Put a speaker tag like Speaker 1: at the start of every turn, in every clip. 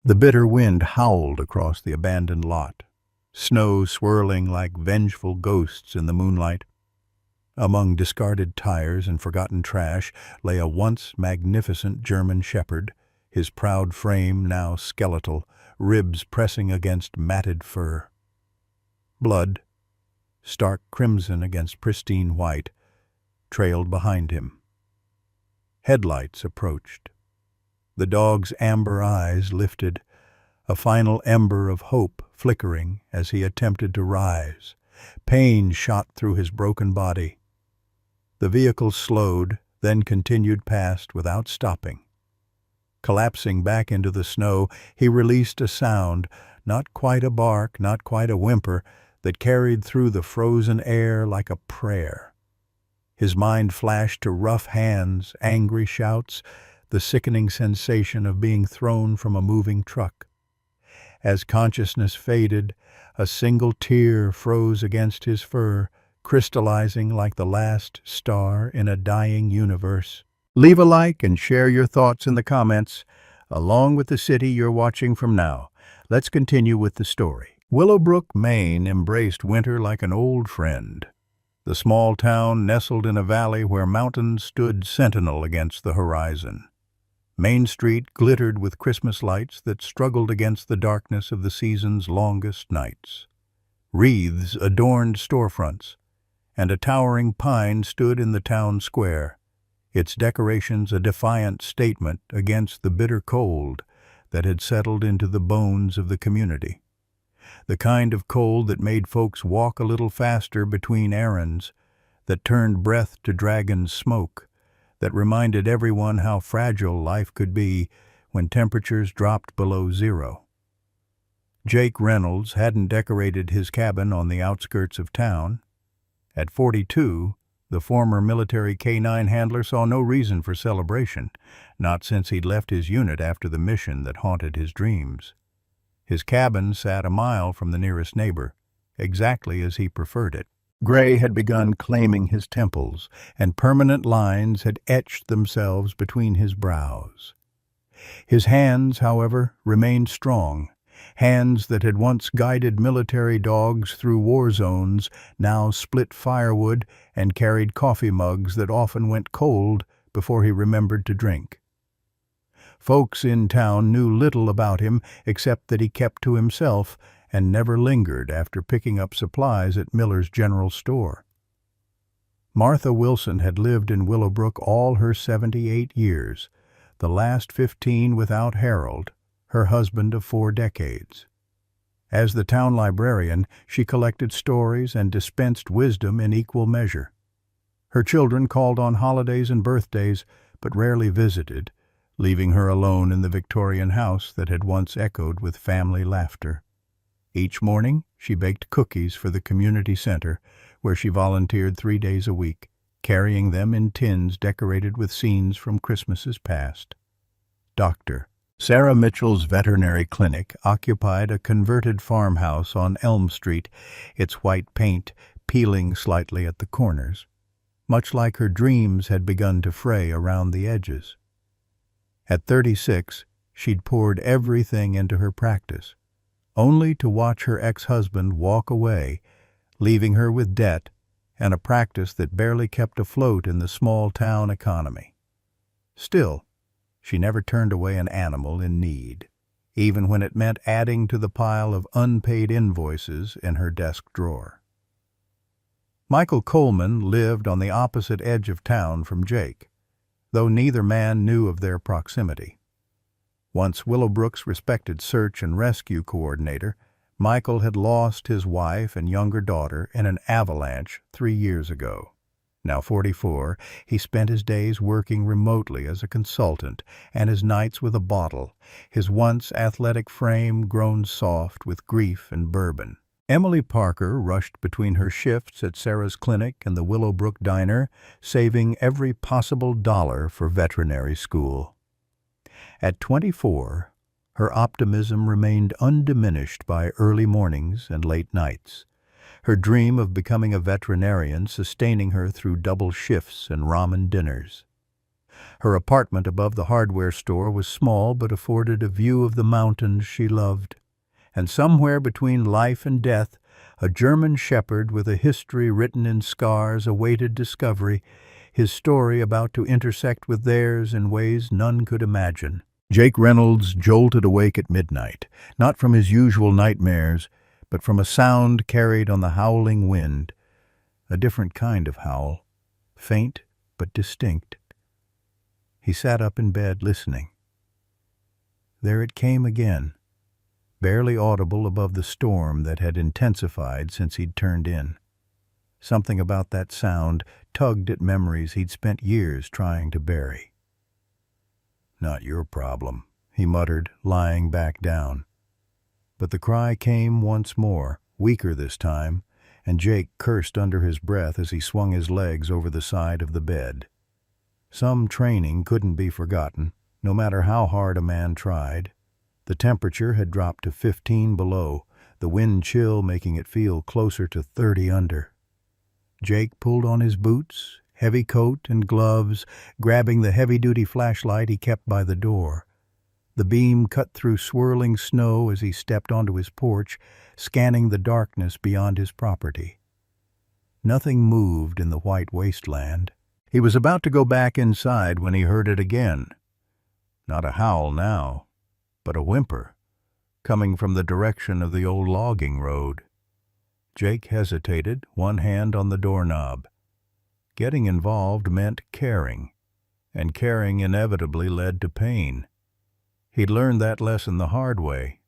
Speaker 1: The bitter wind howled across the abandoned lot, snow swirling like vengeful ghosts in the moonlight. Among discarded tires and forgotten trash lay a once magnificent German shepherd, his proud frame now skeletal, ribs pressing against matted fur. Blood, stark crimson against pristine white, trailed behind him. Headlights approached. The dog's amber eyes lifted, a final ember of hope flickering as he attempted to rise. Pain shot through his broken body. The vehicle slowed, then continued past without stopping. Collapsing back into the snow, he released a sound, not quite a bark, not quite a whimper, that carried through the frozen air like a prayer. His mind flashed to rough hands, angry shouts, the sickening sensation of being thrown from a moving truck. As consciousness faded, a single tear froze against his fur, crystallizing like the last star in a dying universe. Leave a like and share your thoughts in the comments, along with the city you're watching from now. Let's continue with the story. Willowbrook, Maine embraced winter like an old friend. The small town nestled in a valley where mountains stood sentinel against the horizon. Main Street glittered with Christmas lights that struggled against the darkness of the season's longest nights. Wreaths adorned storefronts, and a towering pine stood in the town square, its decorations a defiant statement against the bitter cold that had settled into the bones of the community. The kind of cold that made folks walk a little faster between errands, that turned breath to dragon's smoke, that reminded everyone how fragile life could be when temperatures dropped below zero. Jake Reynolds hadn't decorated his cabin on the outskirts of town. At 42, the former military K-9 handler saw no reason for celebration, not since he'd left his unit after the mission that haunted his dreams. His cabin sat a mile from the nearest neighbor, exactly as he preferred it. Gray had begun claiming his temples, and permanent lines had etched themselves between his brows. His hands, however, remained strong. Hands that had once guided military dogs through war zones now split firewood and carried coffee mugs that often went cold before he remembered to drink. Folks in town knew little about him except that he kept to himself and never lingered after picking up supplies at Miller's General Store. Martha Wilson had lived in Willowbrook all her 78 years, the last 15 without Harold, her husband of 4 decades. As the town librarian, she collected stories and dispensed wisdom in equal measure. Her children called on holidays and birthdays, but rarely visited, leaving her alone in the Victorian house that had once echoed with family laughter. Each morning, she baked cookies for the community center, where she volunteered 3 days a week, carrying them in tins decorated with scenes from Christmases past. Dr. Sarah Mitchell's veterinary clinic occupied a converted farmhouse on Elm Street, its white paint peeling slightly at the corners, much like her dreams had begun to fray around the edges. At 36, she'd poured everything into her practice, only to watch her ex-husband walk away, leaving her with debt and a practice that barely kept afloat in the small-town economy. Still, she never turned away an animal in need, even when it meant adding to the pile of unpaid invoices in her desk drawer. Michael Coleman lived on the opposite edge of town from Jake, though neither man knew of their proximity. Once Willowbrook's respected search and rescue coordinator, Michael had lost his wife and younger daughter in an avalanche 3 years ago. Now 44, he spent his days working remotely as a consultant and his nights with a bottle, his once athletic frame grown soft with grief and bourbon. Emily Parker rushed between her shifts at Sarah's clinic and the Willowbrook diner, saving every possible dollar for veterinary school. At 24, her optimism remained undiminished by early mornings and late nights, her dream of becoming a veterinarian sustaining her through double shifts and ramen dinners. Her apartment above the hardware store was small but afforded a view of the mountains she loved. And somewhere between life and death, a German shepherd with a history written in scars awaited discovery, his story about to intersect with theirs in ways none could imagine. Jake Reynolds jolted awake at midnight, not from his usual nightmares, but from a sound carried on the howling wind. A different kind of howl, faint but distinct. He sat up in bed listening. There it came again, barely audible above the storm that had intensified since he'd turned in. Something about that sound tugged at memories he'd spent years trying to bury. "Not your problem," he muttered, lying back down. But the cry came once more, weaker this time, and Jake cursed under his breath as he swung his legs over the side of the bed. Some training couldn't be forgotten, no matter how hard a man tried. The temperature had dropped to 15 below, the wind chill making it feel closer to 30 under. Jake pulled on his boots, heavy coat, and gloves, grabbing the heavy-duty flashlight he kept by the door. The beam cut through swirling snow as he stepped onto his porch, scanning the darkness beyond his property. Nothing moved in the white wasteland. He was about to go back inside when he heard it again. Not a howl now, but a whimper, coming from the direction of the old logging road. Jake hesitated, one hand on the doorknob. Getting involved meant caring, and caring inevitably led to pain. He'd learned that lesson the hard way.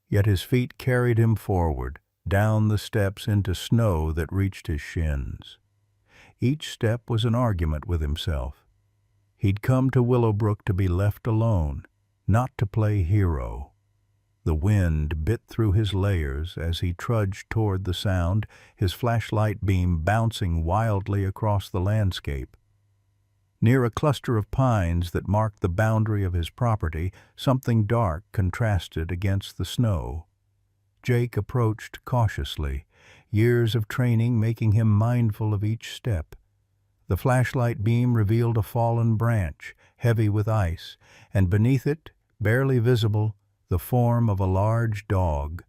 Speaker 1: Yet his feet carried him forward, down the steps into snow that reached his shins. Each step was an argument with himself. He'd come to Willowbrook to be left alone, not to play hero. The wind bit through his layers as he trudged toward the sound, his flashlight beam bouncing wildly across the landscape. Near a cluster of pines that marked the boundary of his property, something dark contrasted against the snow. Jake approached cautiously, years of training making him mindful of each step. The flashlight beam revealed a fallen branch, heavy with ice, and beneath it, barely visible, the form of a large dog.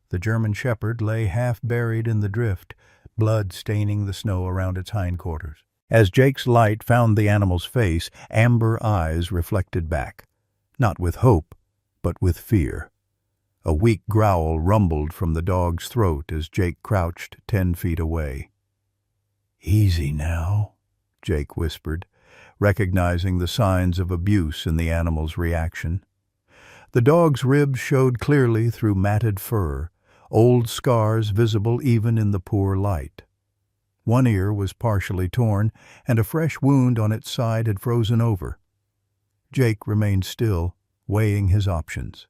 Speaker 1: The German shepherd lay half buried in the drift, blood staining the snow around its hindquarters. As Jake's light found the animal's face, amber eyes reflected back, not with hope, but with fear. A weak growl rumbled from the dog's throat as Jake crouched 10 feet away. "Easy now," Jake whispered, recognizing the signs of abuse in the animal's reaction. The dog's ribs showed clearly through matted fur, old scars visible even in the poor light. One ear was partially torn, and a fresh wound on its side had frozen over. Jake remained still, weighing his options.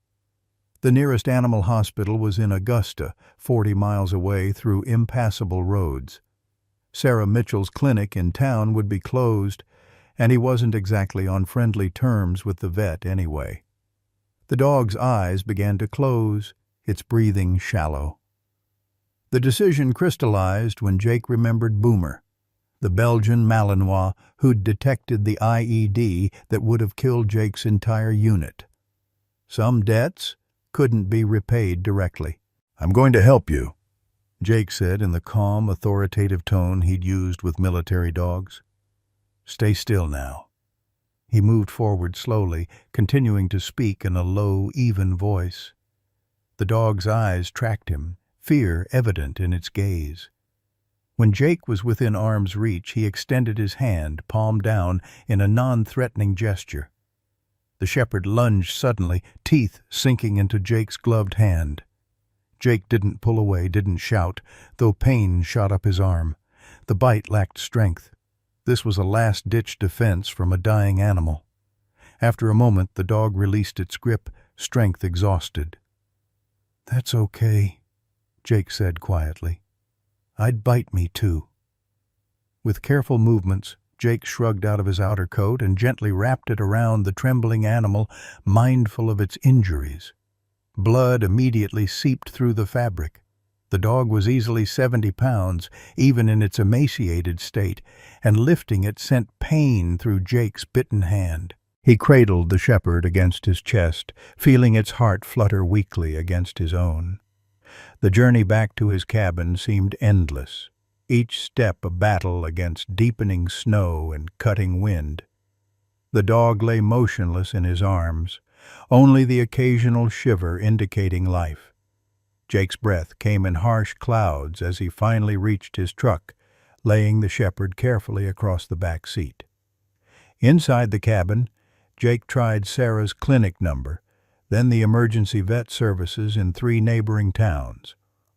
Speaker 1: The nearest animal hospital was in Augusta, 40 miles away through impassable roads. Sarah Mitchell's clinic in town would be closed, and he wasn't exactly on friendly terms with the vet anyway. The dog's eyes began to close, its breathing shallow. The decision crystallized when Jake remembered Boomer, the Belgian Malinois who'd detected the IED that would have killed Jake's entire unit. Some debts couldn't be repaid directly. "I'm going to help you," Jake said in the calm, authoritative tone he'd used with military dogs. "Stay still now." He moved forward slowly, continuing to speak in a low, even voice. The dog's eyes tracked him, fear evident in its gaze. When Jake was within arm's reach, he extended his hand, palm down, in a non-threatening gesture. The shepherd lunged suddenly, teeth sinking into Jake's gloved hand. Jake didn't pull away, didn't shout, though pain shot up his arm. The bite lacked strength. This was a last-ditch defense from a dying animal. After a moment, the dog released its grip, strength exhausted. "That's okay," Jake said quietly. "I'd bite me too." With careful movements, Jake shrugged out of his outer coat and gently wrapped it around the trembling animal, mindful of its injuries. Blood immediately seeped through the fabric. The dog was easily 70 pounds, even in its emaciated state, and lifting it sent pain through Jake's bitten hand. He cradled the shepherd against his chest, feeling its heart flutter weakly against his own. The journey back to his cabin seemed endless, each step a battle against deepening snow and cutting wind. The dog lay motionless in his arms, only the occasional shiver indicating life. Jake's breath came in harsh clouds as he finally reached his truck, laying the shepherd carefully across the back seat. Inside the cabin, Jake tried Sarah's clinic number, then the emergency vet services in 3 neighboring towns.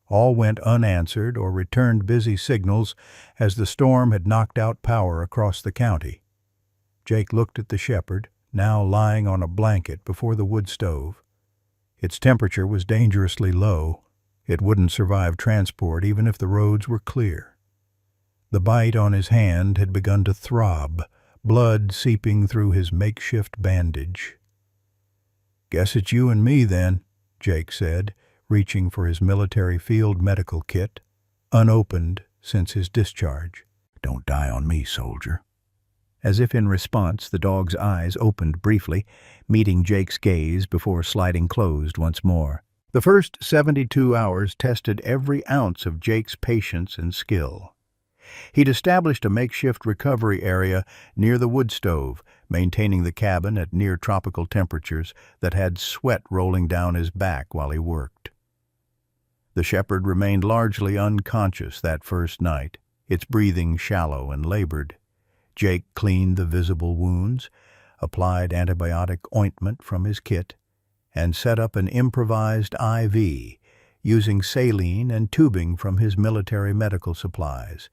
Speaker 1: All went unanswered or returned busy signals as the storm had knocked out power across the county. Jake looked at the shepherd, now lying on a blanket before the wood stove. Its temperature was dangerously low. It wouldn't survive transport even if the roads were clear. The bite on his hand had begun to throb, blood seeping through his makeshift bandage. "Guess it's you and me, then," Jake said, reaching for his military field medical kit, unopened since his discharge. "Don't die on me, soldier." As if in response, the dog's eyes opened briefly, meeting Jake's gaze before sliding closed once more. The first 72 hours tested every ounce of Jake's patience and skill. He'd established a makeshift recovery area near the wood stove, maintaining the cabin at near-tropical temperatures that had sweat rolling down his back while he worked. The shepherd remained largely unconscious that first night, its breathing shallow and labored. Jake cleaned the visible wounds, applied antibiotic ointment from his kit, and set up an improvised IV, using saline and tubing from his military medical supplies,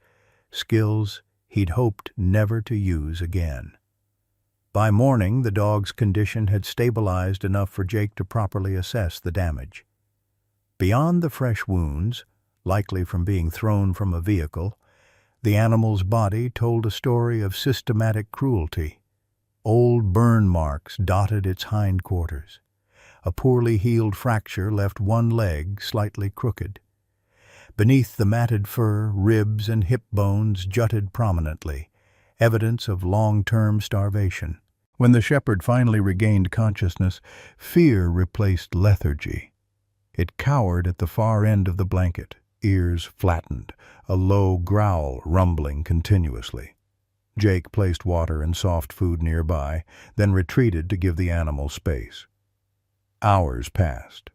Speaker 1: skills he'd hoped never to use again. By morning, the dog's condition had stabilized enough for Jake to properly assess the damage. Beyond the fresh wounds, likely from being thrown from a vehicle, the animal's body told a story of systematic cruelty. Old burn marks dotted its hindquarters. A poorly healed fracture left one leg slightly crooked. Beneath the matted fur, ribs and hip bones jutted prominently, evidence of long-term starvation. When the shepherd finally regained consciousness, fear replaced lethargy. It cowered at the far end of the blanket, ears flattened, a low growl rumbling continuously. Jake placed water and soft food nearby, then retreated to give the animal space. Hours passed.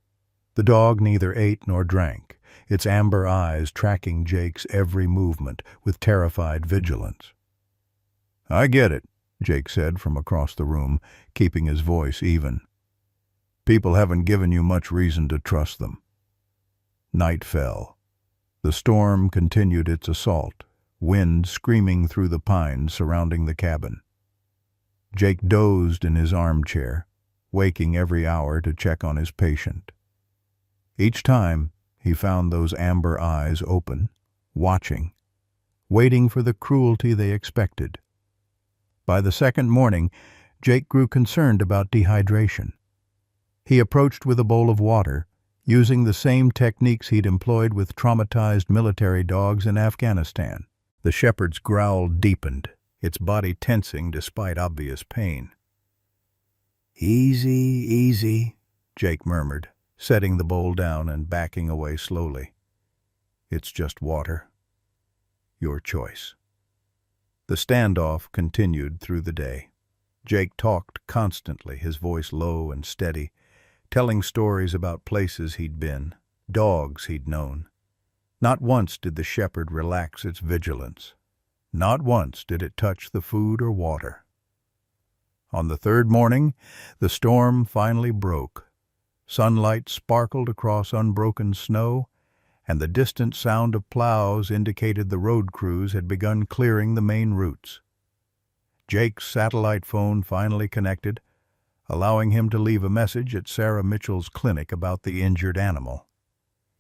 Speaker 1: The dog neither ate nor drank, its amber eyes tracking Jake's every movement with terrified vigilance. "I get it," Jake said from across the room, keeping his voice even. "People haven't given you much reason to trust them." Night fell. The storm continued its assault, wind screaming through the pines surrounding the cabin. Jake dozed in his armchair, waking every hour to check on his patient. Each time, he found those amber eyes open, watching, waiting for the cruelty they expected. By the second morning, Jake grew concerned about dehydration. He approached with a bowl of water, using the same techniques he'd employed with traumatized military dogs in Afghanistan. The shepherd's growl deepened, its body tensing despite obvious pain. "Easy, easy," Jake murmured, setting the bowl down and backing away slowly. "It's just water. Your choice." The standoff continued through the day. Jake talked constantly, his voice low and steady, telling stories about places he'd been, dogs he'd known. Not once did the shepherd relax its vigilance. Not once did it touch the food or water. On the third morning, the storm finally broke. Sunlight sparkled across unbroken snow, and the distant sound of plows indicated the road crews had begun clearing the main routes. Jake's satellite phone finally connected, allowing him to leave a message at Sarah Mitchell's clinic about the injured animal.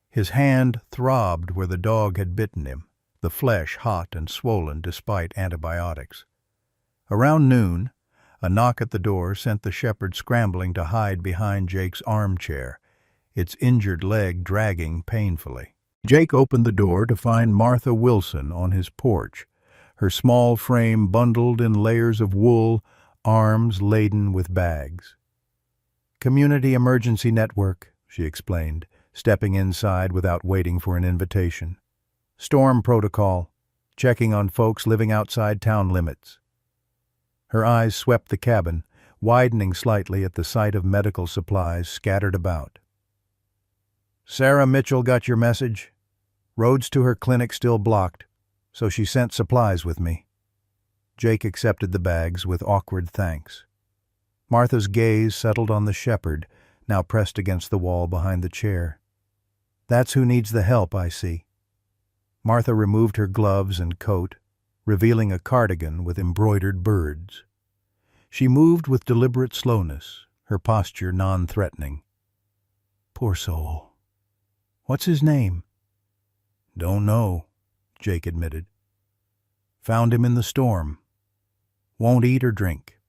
Speaker 1: His hand throbbed where the dog had bitten him, the flesh hot and swollen despite antibiotics. Around noon, a knock at the door sent the shepherd scrambling to hide behind Jake's armchair, its injured leg dragging painfully. Jake opened the door to find Martha Wilson on his porch, her small frame bundled in layers of wool, arms laden with bags. "Community Emergency Network," she explained, stepping inside without waiting for an invitation. "Storm protocol, checking on folks living outside town limits." Her eyes swept the cabin, widening slightly at the sight of medical supplies scattered about. "Sarah Mitchell got your message? Roads to her clinic still blocked, so she sent supplies with me." Jake accepted the bags with awkward thanks. Martha's gaze settled on the shepherd, now pressed against the wall behind the chair. "That's who needs the help, I see." Martha removed her gloves and coat, revealing a cardigan with embroidered birds. She moved with deliberate slowness, her posture non-threatening. "Poor soul. What's his name?" "Don't know," Jake admitted. "Found him in the storm. Won't eat or drink."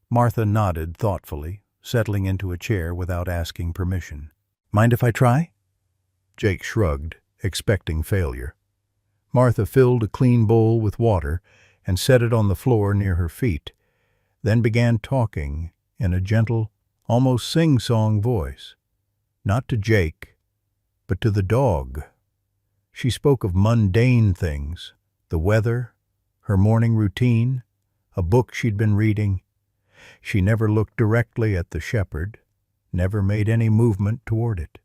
Speaker 1: Martha nodded thoughtfully, settling into a chair without asking permission. "Mind if I try?" Jake shrugged, expecting failure. Martha filled a clean bowl with water and set it on the floor near her feet, then began talking in a gentle, almost sing-song voice. Not to Jake, but to the dog. She spoke of mundane things, the weather, her morning routine, a book she'd been reading. She never looked directly at the shepherd, never made any movement toward it.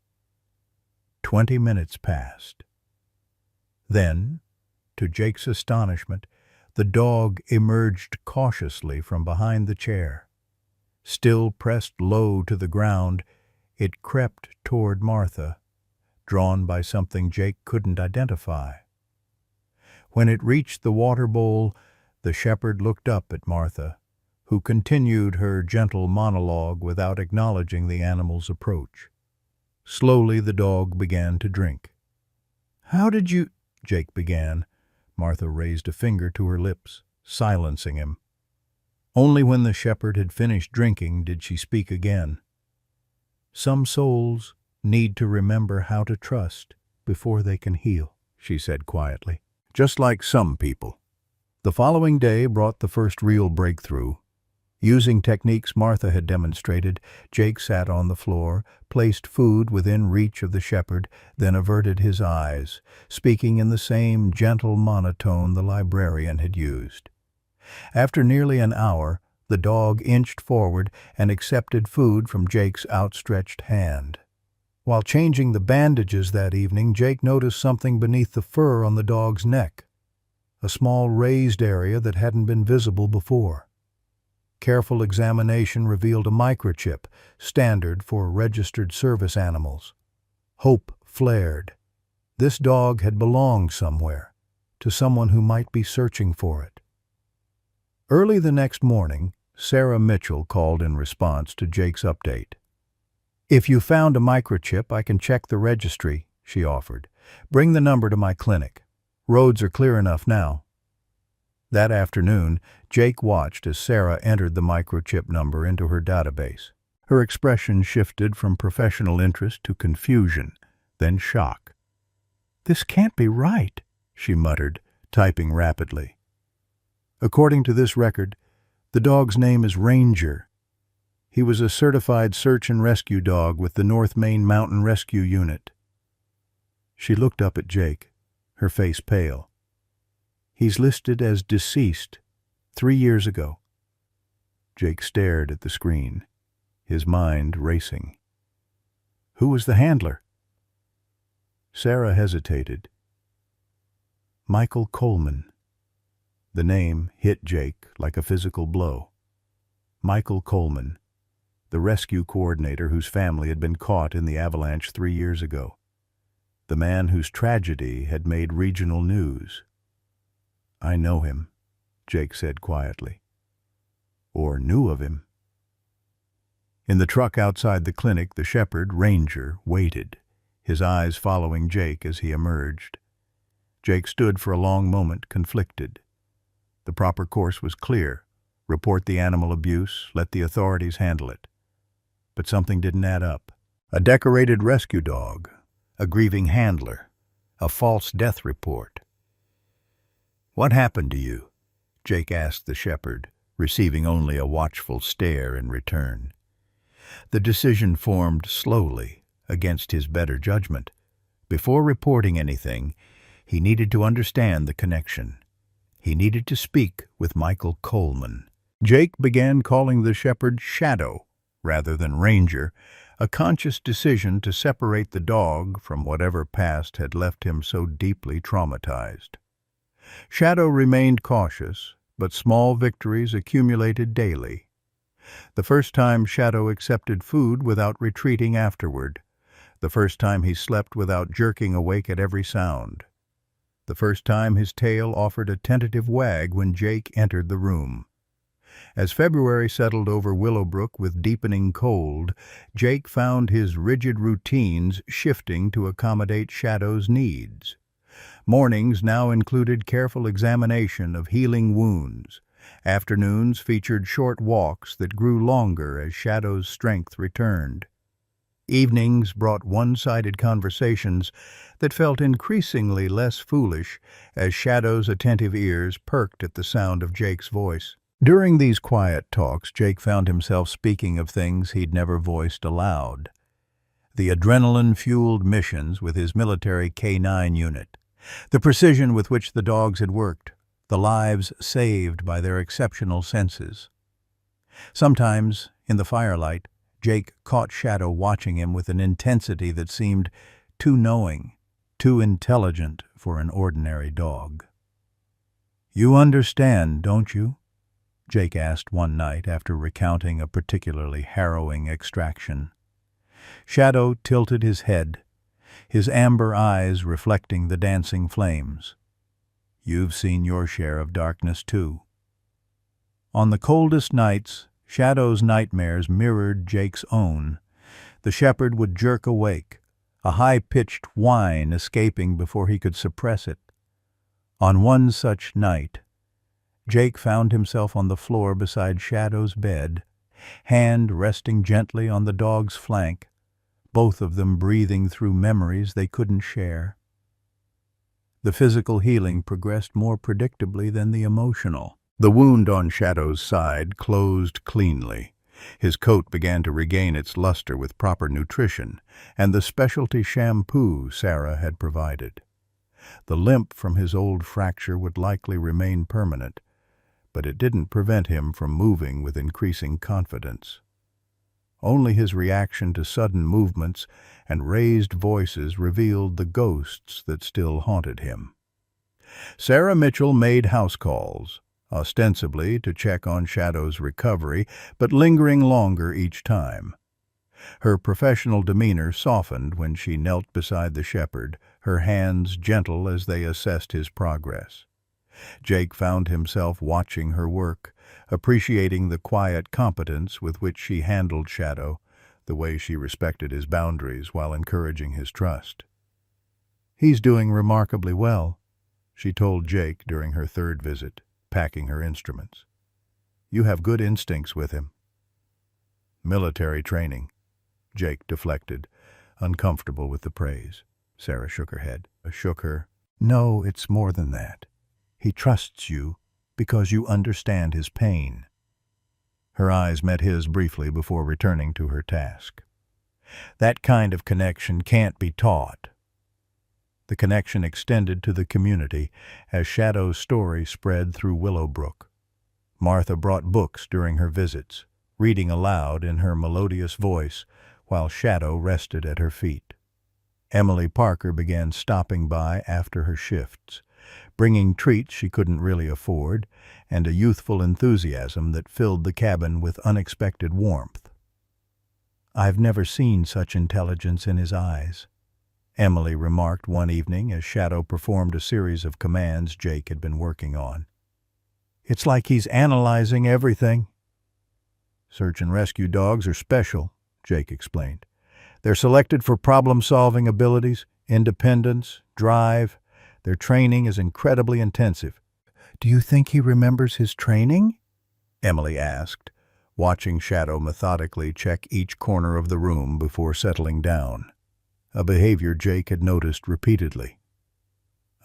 Speaker 1: 20 minutes passed. Then, to Jake's astonishment, the dog emerged cautiously from behind the chair. Still pressed low to the ground, it crept toward Martha, drawn by something Jake couldn't identify. When it reached the water bowl, the shepherd looked up at Martha, who continued her gentle monologue without acknowledging the animal's approach. Slowly the dog began to drink. "How did you—" Jake began. Martha raised a finger to her lips, silencing him. Only when the shepherd had finished drinking did she speak again. "Some souls need to remember how to trust before they can heal," she said quietly. "Just like some people." The following day brought the first real breakthrough. Using techniques Martha had demonstrated, Jake sat on the floor, placed food within reach of the shepherd, then averted his eyes, speaking in the same gentle monotone the librarian had used. After nearly an hour, the dog inched forward and accepted food from Jake's outstretched hand. While changing the bandages that evening, Jake noticed something beneath the fur on the dog's neck, a small raised area that hadn't been visible before. Careful examination revealed a microchip, standard for registered service animals. Hope flared. This dog had belonged somewhere, to someone who might be searching for it. Early the next morning, Sarah Mitchell called in response to Jake's update. "If you found a microchip, I can check the registry," she offered. "Bring the number to my clinic. Roads are clear enough now." That afternoon, Jake watched as Sarah entered the microchip number into her database. Her expression shifted from professional interest to confusion, then shock. "This can't be right," she muttered, typing rapidly. According to this record, the dog's name is Ranger. He was a certified search and rescue dog with the North Main Mountain Rescue Unit. She looked up at Jake, her face pale. "He's listed as deceased 3 years ago." Jake stared at the screen, his mind racing. "Who was the handler?" Sarah hesitated. "Michael Coleman." The name hit Jake like a physical blow. Michael Coleman, the rescue coordinator whose family had been caught in the avalanche 3 years ago. The man whose tragedy had made regional news. "I know him," Jake said quietly. "Or knew of him." In the truck outside the clinic, the shepherd, Ranger, waited, his eyes following Jake as he emerged. Jake stood for a long moment, conflicted. The proper course was clear: report the animal abuse, let the authorities handle it. But something didn't add up. A decorated rescue dog, a grieving handler, a false death report. "What happened to you?" Jake asked the shepherd, receiving only a watchful stare in return. The decision formed slowly, against his better judgment. Before reporting anything, he needed to understand the connection. He needed to speak with Michael Coleman. Jake began calling the shepherd Shadow rather than Ranger, a conscious decision to separate the dog from whatever past had left him so deeply traumatized. Shadow remained cautious, but small victories accumulated daily. The first time Shadow accepted food without retreating afterward. The first time he slept without jerking awake at every sound. The first time his tail offered a tentative wag when Jake entered the room. As February settled over Willowbrook with deepening cold, Jake found his rigid routines shifting to accommodate Shadow's needs. Mornings now included careful examination of healing wounds. Afternoons featured short walks that grew longer as Shadow's strength returned. Evenings brought one-sided conversations that felt increasingly less foolish as Shadow's attentive ears perked at the sound of Jake's voice. During these quiet talks, Jake found himself speaking of things he'd never voiced aloud. The adrenaline-fueled missions with his military K-9 unit, the precision with which the dogs had worked, the lives saved by their exceptional senses. Sometimes, in the firelight, Jake caught Shadow watching him with an intensity that seemed too knowing, too intelligent for an ordinary dog. "You understand, don't you?" Jake asked one night after recounting a particularly harrowing extraction. Shadow tilted his head, his amber eyes reflecting the dancing flames. "You've seen your share of darkness, too." On the coldest nights, Shadow's nightmares mirrored Jake's own. The shepherd would jerk awake, a high-pitched whine escaping before he could suppress it. On one such night, Jake found himself on the floor beside Shadow's bed, hand resting gently on the dog's flank, both of them breathing through memories they couldn't share. The physical healing progressed more predictably than the emotional. The wound on Shadow's side closed cleanly. His coat began to regain its luster with proper nutrition and the specialty shampoo Sarah had provided. The limp from his old fracture would likely remain permanent, but it didn't prevent him from moving with increasing confidence. Only his reaction to sudden movements and raised voices revealed the ghosts that still haunted him. Sarah Mitchell made house calls, ostensibly to check on Shadow's recovery, but lingering longer each time. Her professional demeanor softened when she knelt beside the shepherd, her hands gentle as they assessed his progress. Jake found himself watching her work, appreciating the quiet competence with which she handled Shadow, the way she respected his boundaries while encouraging his trust. "He's doing remarkably well," she told Jake during her third visit, packing her instruments. "You have good instincts with him." "Military training," Jake deflected, uncomfortable with the praise. Sarah shook her head. "No, it's more than that. He trusts you because you understand his pain." Her eyes met his briefly before returning to her task. "That kind of connection can't be taught." The connection extended to the community as Shadow's story spread through Willowbrook. Martha brought books during her visits, reading aloud in her melodious voice while Shadow rested at her feet. Emily Parker began stopping by after her shifts, bringing treats she couldn't really afford and a youthful enthusiasm that filled the cabin with unexpected warmth. "I've never seen such intelligence in his eyes," Emily remarked one evening as Shadow performed a series of commands Jake had been working on. "It's like he's analyzing everything." "Search and rescue dogs are special," Jake explained. "They're selected for problem-solving abilities, independence, drive. Their training is incredibly intensive." "Do you think he remembers his training?" Emily asked, watching Shadow methodically check each corner of the room before settling down. a behavior Jake had noticed repeatedly.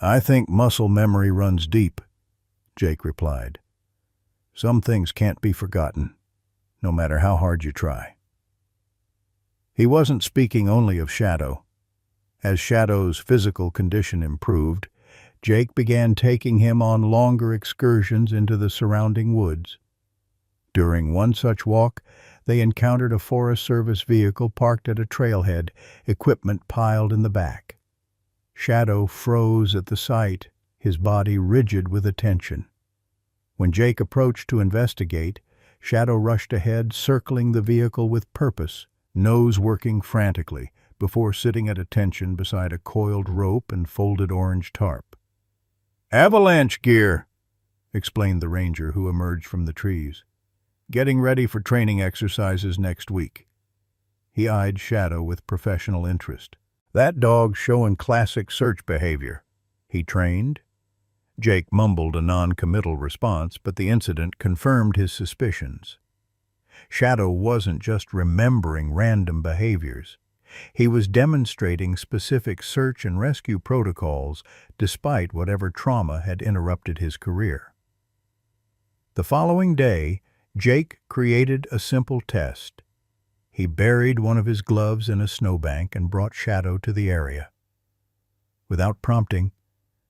Speaker 1: "I think muscle memory runs deep," Jake replied. "Some things can't be forgotten, no matter how hard you try." He wasn't speaking only of Shadow. As Shadow's physical condition improved, Jake began taking him on longer excursions into the surrounding woods. During one such walk, they encountered a Forest Service vehicle parked at a trailhead, equipment piled in the back. Shadow froze at the sight, his body rigid with attention. When Jake approached to investigate, Shadow rushed ahead, circling the vehicle with purpose, nose working frantically, before sitting at attention beside a coiled rope and folded orange tarp. "Avalanche gear," explained the ranger who emerged from the trees. "Getting ready for training exercises next week." He eyed Shadow with professional interest. "That dog's showing classic search behavior. He trained?" Jake mumbled a non-committal response, but the incident confirmed his suspicions. Shadow wasn't just remembering random behaviors. He was demonstrating specific search and rescue protocols despite whatever trauma had interrupted his career. The following day, Jake created a simple test. He buried one of his gloves in a snowbank and brought Shadow to the area. Without prompting,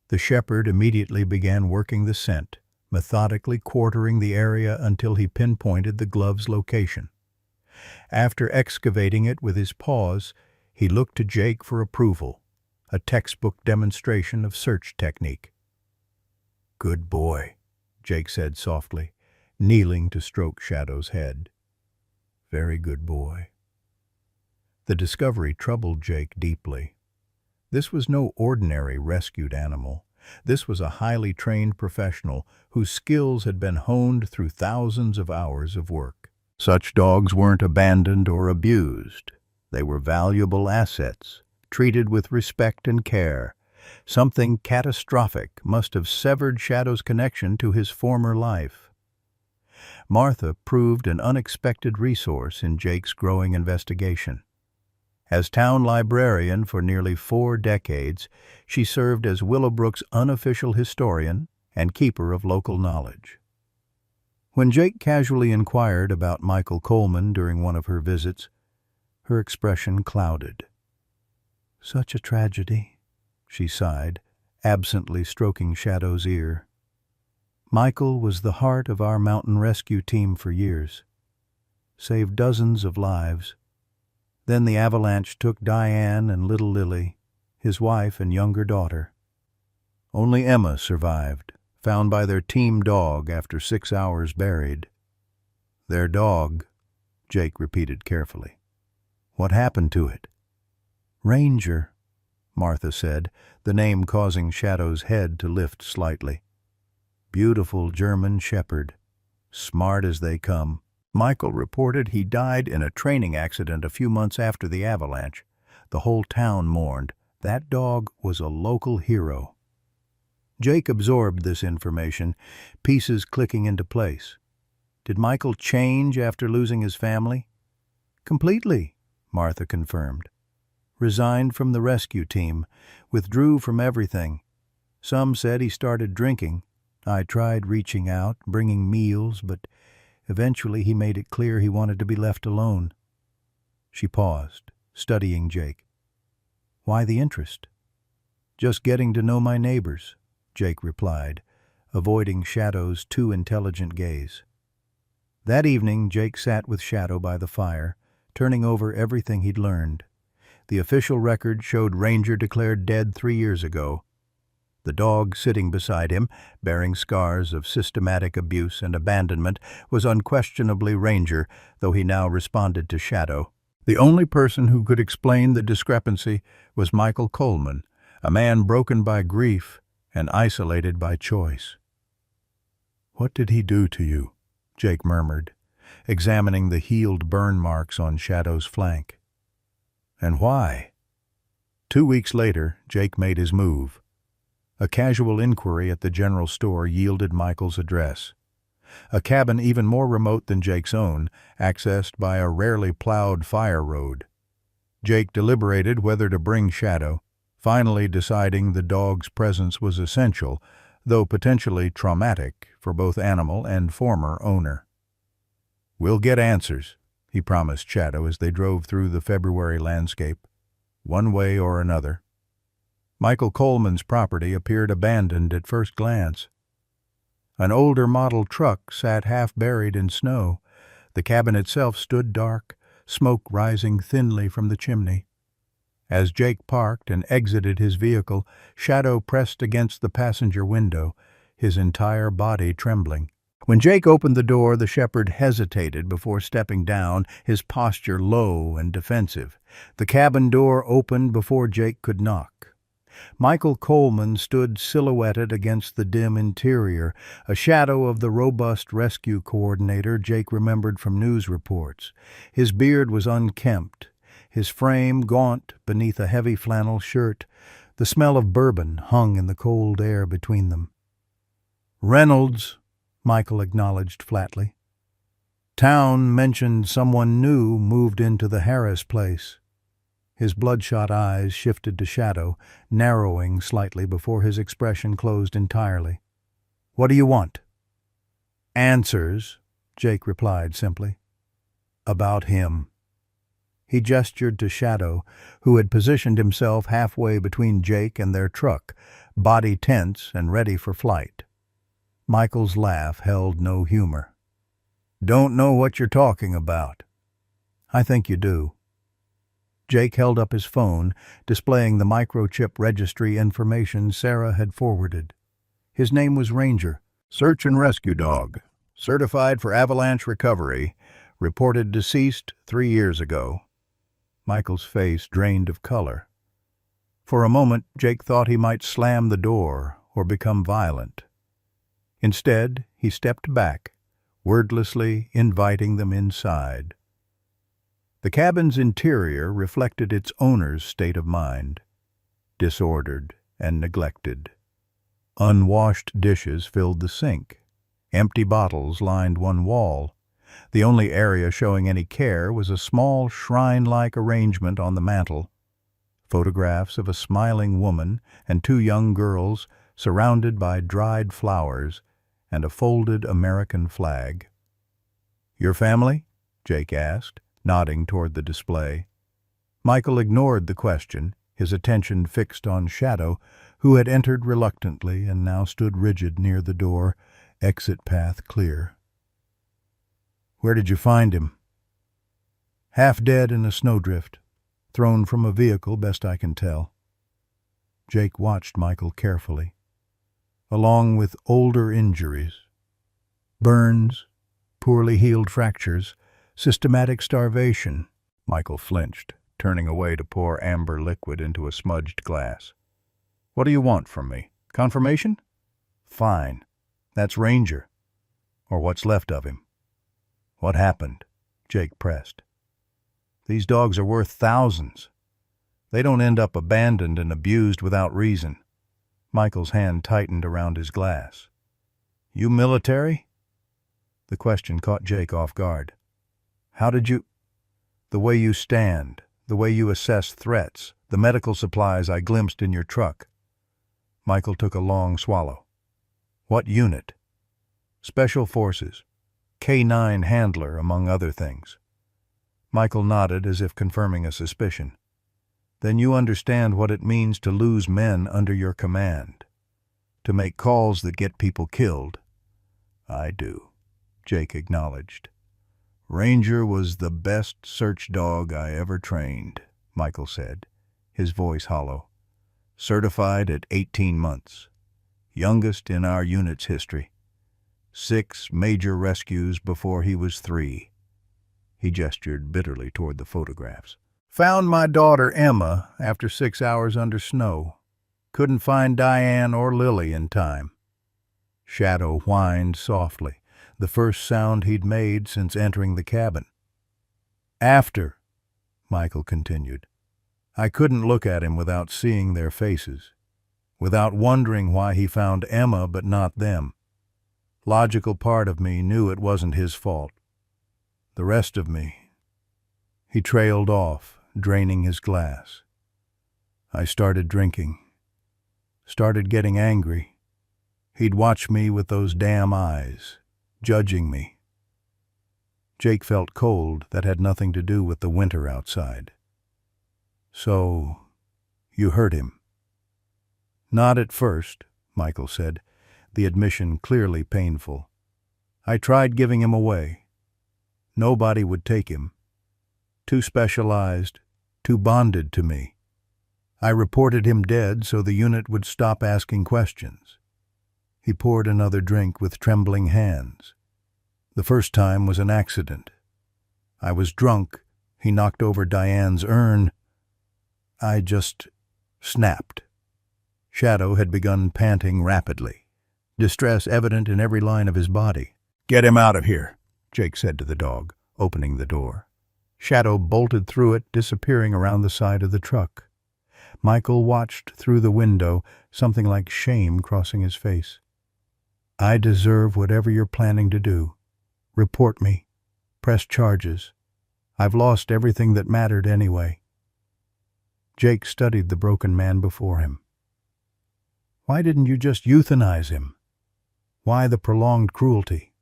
Speaker 1: the shepherd immediately began working the scent, methodically quartering the area until he pinpointed the glove's location. After excavating it with his paws, he looked to Jake for approval, a textbook demonstration of search technique. "Good boy," Jake said softly, kneeling to stroke Shadow's head. "Very good boy." The discovery troubled Jake deeply. This was no ordinary rescued animal. This was a highly trained professional whose skills had been honed through thousands of hours of work. Such dogs weren't abandoned or abused. They were valuable assets, treated with respect and care. Something catastrophic must have severed Shadow's connection to his former life. Martha proved an unexpected resource in Jake's growing investigation. As town librarian for nearly 4 decades, she served as Willowbrook's unofficial historian and keeper of local knowledge. When Jake casually inquired about Michael Coleman during one of her visits, her expression clouded. "Such a tragedy," she sighed, absently stroking Shadow's ear. "Michael was the heart of our mountain rescue team for years. Saved dozens of lives. Then the avalanche took Diane and little Lily, his wife and younger daughter. Only Emma survived, found by their team dog after 6 hours buried." "Their dog," Jake repeated carefully. "What happened to it?" "Ranger," Martha said, the name causing Shadow's head to lift slightly. "Beautiful German shepherd. Smart as they come. Michael reported he died in a training accident a few months after the avalanche. The whole town mourned. That dog was a local hero." Jake absorbed this information, pieces clicking into place. Did Michael change after losing his family? "Completely," Martha confirmed. "Resigned from the rescue team, withdrew from everything. Some said he started drinking. I tried reaching out, bringing meals, but eventually he made it clear he wanted to be left alone." She paused, studying Jake. "Why the interest?" "Just getting to know my neighbors," Jake replied, avoiding Shadow's too intelligent gaze. That evening, Jake sat with Shadow by the fire, turning over everything he'd learned. The official record showed Ranger declared dead 3 years ago. The dog sitting beside him, bearing scars of systematic abuse and abandonment, was unquestionably Ranger, though he now responded to Shadow. The only person who could explain the discrepancy was Michael Coleman, a man broken by grief and isolated by choice. "What did he do to you?" Jake murmured, examining the healed burn marks on Shadow's flank. "And why?" 2 weeks later, Jake made his move. A casual inquiry at the general store yielded Michael's address. A cabin even more remote than Jake's own, accessed by a rarely plowed fire road. Jake deliberated whether to bring Shadow, finally deciding the dog's presence was essential, though potentially traumatic for both animal and former owner. "We'll get answers," he promised Shadow as they drove through the February landscape, one way or another. Michael Coleman's property appeared abandoned at first glance. An older model truck sat half buried in snow. The cabin itself stood dark, smoke rising thinly from the chimney. As Jake parked and exited his vehicle, Shadow pressed against the passenger window, his entire body trembling. When Jake opened the door, the shepherd hesitated before stepping down, his posture low and defensive. The cabin door opened before Jake could knock. Michael Coleman stood silhouetted against the dim interior, a shadow of the robust rescue coordinator Jake remembered from news reports. His beard was unkempt, his frame gaunt beneath a heavy flannel shirt. The smell of bourbon hung in the cold air between them. "Reynolds," Michael acknowledged flatly. "Town mentioned someone new moved into the Harris place." His bloodshot eyes shifted to Shadow, narrowing slightly before his expression closed entirely. "What do you want?" "Answers," Jake replied simply. "About him." He gestured to Shadow, who had positioned himself halfway between Jake and their truck, body tense and ready for flight. Michael's laugh held no humor. "Don't know what you're talking about." "I think you do." Jake held up his phone, displaying the microchip registry information Sarah had forwarded. His name was Ranger, search and rescue dog, certified for avalanche recovery, reported deceased 3 years ago. Michael's face drained of color. For a moment, Jake thought he might slam the door or become violent. Instead, he stepped back, wordlessly inviting them inside. The cabin's interior reflected its owner's state of mind, disordered and neglected. Unwashed dishes filled the sink. Empty bottles lined one wall. The only area showing any care was a small shrine-like arrangement on the mantel. Photographs of a smiling woman and 2 young girls surrounded by dried flowers and a folded American flag. "Your family?" Jake asked, nodding toward the display. Michael ignored the question, his attention fixed on Shadow, who had entered reluctantly and now stood rigid near the door, exit path clear. "Where did you find him?" "Half dead in a snowdrift, thrown from a vehicle, best I can tell." Jake watched Michael carefully. Along with older injuries, burns, poorly healed fractures, systematic starvation. Michael flinched, turning away to pour amber liquid into a smudged glass. "What do you want from me? Confirmation? Fine. That's Ranger. Or what's left of him." "What happened?" Jake pressed. "These dogs are worth thousands. They don't end up abandoned and abused without reason." Michael's hand tightened around his glass. "You military?" The question caught Jake off guard. "How did you—" "The way you stand, the way you assess threats, the medical supplies I glimpsed in your truck." Michael took a long swallow. "What unit?" "Special Forces. K-9 handler, among other things." Michael nodded as if confirming a suspicion. "Then you understand what it means to lose men under your command, to make calls that get people killed." "I do," Jake acknowledged. "Ranger was the best search dog I ever trained," Michael said, his voice hollow. "Certified at 18 months. Youngest in our unit's history. 6 major rescues before he was 3. He gestured bitterly toward the photographs. "Found my daughter Emma after 6 hours under snow. Couldn't find Diane or Lily in time." Shadow whined softly, the first sound he'd made since entering the cabin. "After," Michael continued, "I couldn't look at him without seeing their faces, without wondering why he found Emma but not them. Logical part of me knew it wasn't his fault. The rest of me—" He trailed off, draining his glass. I started drinking. Started getting angry. He'd watch me with those damn eyes, judging me. Jake felt cold. That had nothing to do with the winter outside. So, you hurt him? Not at first, Michael said, the admission clearly painful. I tried giving him away. Nobody would take him. Too specialized, too bonded to me. I reported him dead so the unit would stop asking questions. He poured another drink with trembling hands. The first time was an accident. I was drunk. He knocked over Diane's urn. I just snapped. Shadow had begun panting rapidly, distress evident in every line of his body. "Get him out of here," Jake said to the dog, opening the door. Shadow bolted through it, disappearing around the side of the truck. Michael watched through the window, something like shame crossing his face. "I deserve whatever you're planning to do. Report me. Press charges. I've lost everything that mattered anyway." Jake studied the broken man before him. "Why didn't you just euthanize him? Why the prolonged cruelty?"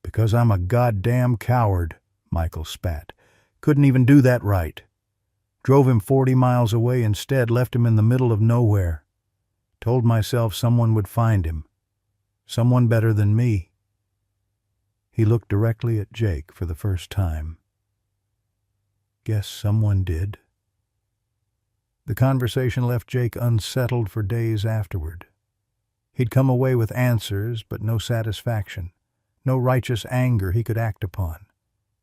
Speaker 1: "Because I'm a goddamn coward," Michael spat. "Couldn't even do that right. Drove him 40 miles away instead, left him in the middle of nowhere. Told myself someone would find him. Someone better than me." He looked directly at Jake for the first time. "Guess someone did." The conversation left Jake unsettled for days afterward. He'd come away with answers, but no satisfaction, no righteous anger he could act upon.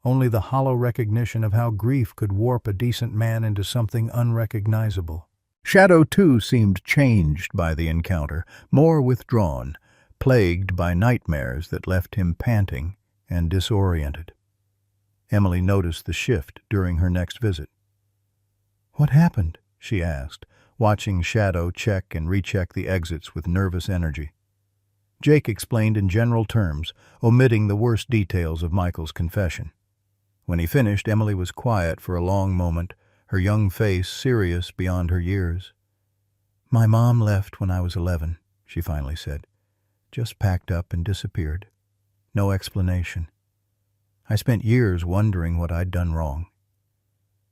Speaker 1: Only the hollow recognition of how grief could warp a decent man into something unrecognizable. Shadow, too, seemed changed by the encounter, more withdrawn, plagued by nightmares that left him panting and disoriented. Emily noticed the shift during her next visit. "What happened?" she asked, watching Shadow check and recheck the exits with nervous energy. Jake explained in general terms, omitting the worst details of Michael's confession. When he finished, Emily was quiet for a long moment, her young face serious beyond her years. "My mom left when I was 11, she finally said. "Just packed up and disappeared. No explanation. I spent years wondering what I'd done wrong."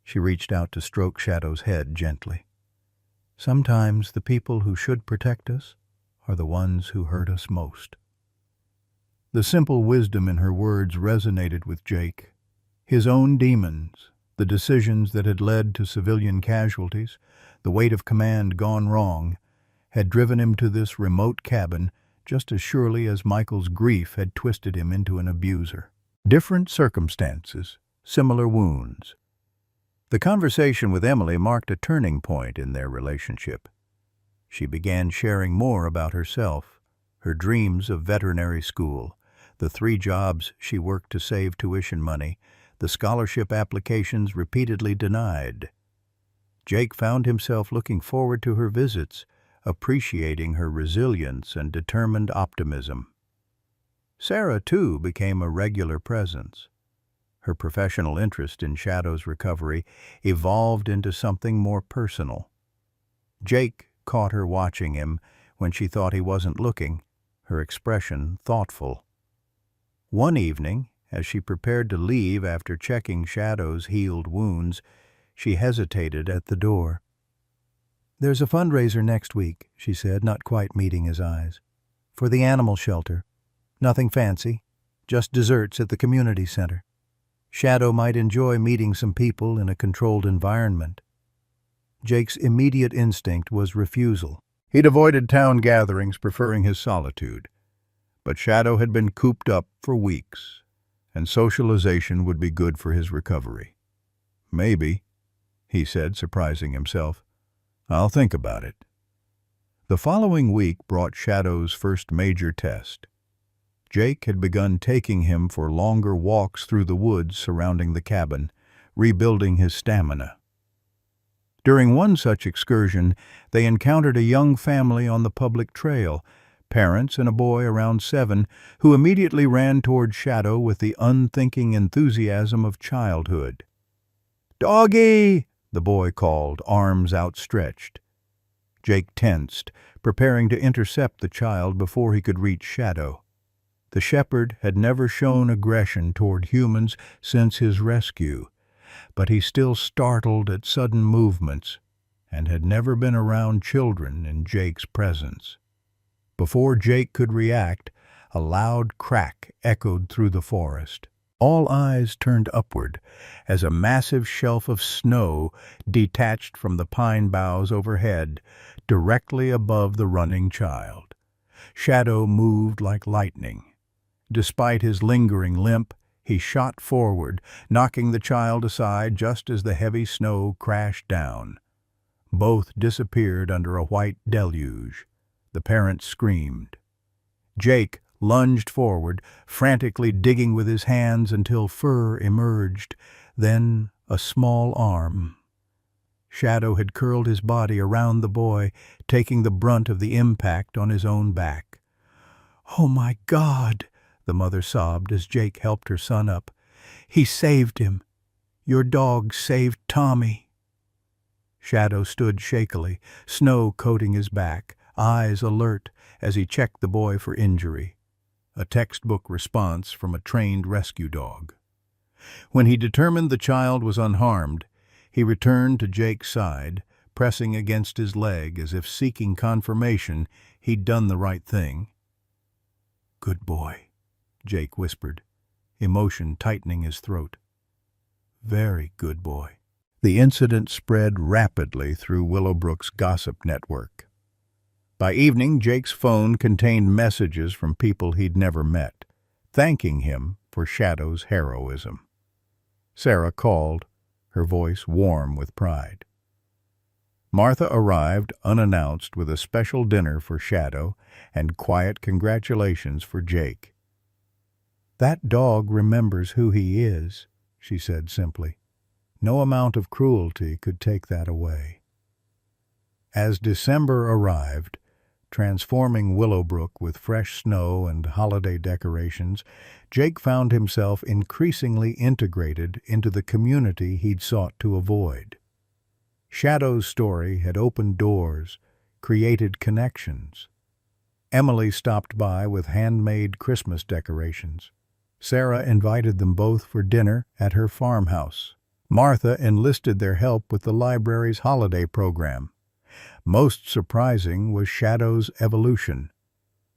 Speaker 1: She reached out to stroke Shadow's head gently. "Sometimes the people who should protect us are the ones who hurt us most." The simple wisdom in her words resonated with Jake. His own demons, the decisions that had led to civilian casualties, the weight of command gone wrong, had driven him to this remote cabin just as surely as Michael's grief had twisted him into an abuser. Different circumstances, similar wounds. The conversation with Emily marked a turning point in their relationship. She began sharing more about herself, her dreams of veterinary school, the 3 jobs she worked to save tuition money, the scholarship applications repeatedly denied. Jake found himself looking forward to her visits, appreciating her resilience and determined optimism. Sarah, too, became a regular presence. Her professional interest in Shadow's recovery evolved into something more personal. Jake caught her watching him when she thought he wasn't looking, her expression thoughtful. One evening, as she prepared to leave after checking Shadow's healed wounds, she hesitated at the door. "There's a fundraiser next week," she said, not quite meeting his eyes. "For the animal shelter. Nothing fancy, just desserts at the community center. Shadow might enjoy meeting some people in a controlled environment." Jake's immediate instinct was refusal. He'd avoided town gatherings, preferring his solitude. But Shadow had been cooped up for weeks, and socialization would be good for his recovery. "Maybe," he said, surprising himself. "I'll think about it." The following week brought Shadow's first major test. Jake had begun taking him for longer walks through the woods surrounding the cabin, rebuilding his stamina. During one such excursion, they encountered a young family on the public trail, parents and a boy around 7, who immediately ran toward Shadow with the unthinking enthusiasm of childhood. "Doggy!" the boy called, arms outstretched. Jake tensed, preparing to intercept the child before he could reach Shadow. The shepherd had never shown aggression toward humans since his rescue, but he still startled at sudden movements and had never been around children in Jake's presence. Before Jake could react, a loud crack echoed through the forest. All eyes turned upward as a massive shelf of snow detached from the pine boughs overhead, directly above the running child. Shadow moved like lightning. Despite his lingering limp, he shot forward, knocking the child aside just as the heavy snow crashed down. Both disappeared under a white deluge. The parent screamed. Jake lunged forward, frantically digging with his hands until fur emerged, then a small arm. Shadow had curled his body around the boy, taking the brunt of the impact on his own back. "Oh, my God!" the mother sobbed as Jake helped her son up. "He saved him. Your dog saved Tommy." Shadow stood shakily, snow coating his back, eyes alert as he checked the boy for injury. A textbook response from a trained rescue dog. When he determined the child was unharmed, he returned to Jake's side, pressing against his leg as if seeking confirmation he'd done the right thing. "Good boy," Jake whispered, emotion tightening his throat. "Very good boy." The incident spread rapidly through Willowbrook's gossip network. By evening, Jake's phone contained messages from people he'd never met, thanking him for Shadow's heroism. Sarah called, her voice warm with pride. Martha arrived unannounced with a special dinner for Shadow and quiet congratulations for Jake. "That dog remembers who he is," she said simply. "No amount of cruelty could take that away." As December arrived, transforming Willowbrook with fresh snow and holiday decorations, Jake found himself increasingly integrated into the community he'd sought to avoid. Shadow's story had opened doors, created connections. Emily stopped by with handmade Christmas decorations. Sarah invited them both for dinner at her farmhouse. Martha enlisted their help with the library's holiday program. Most surprising was Shadow's evolution.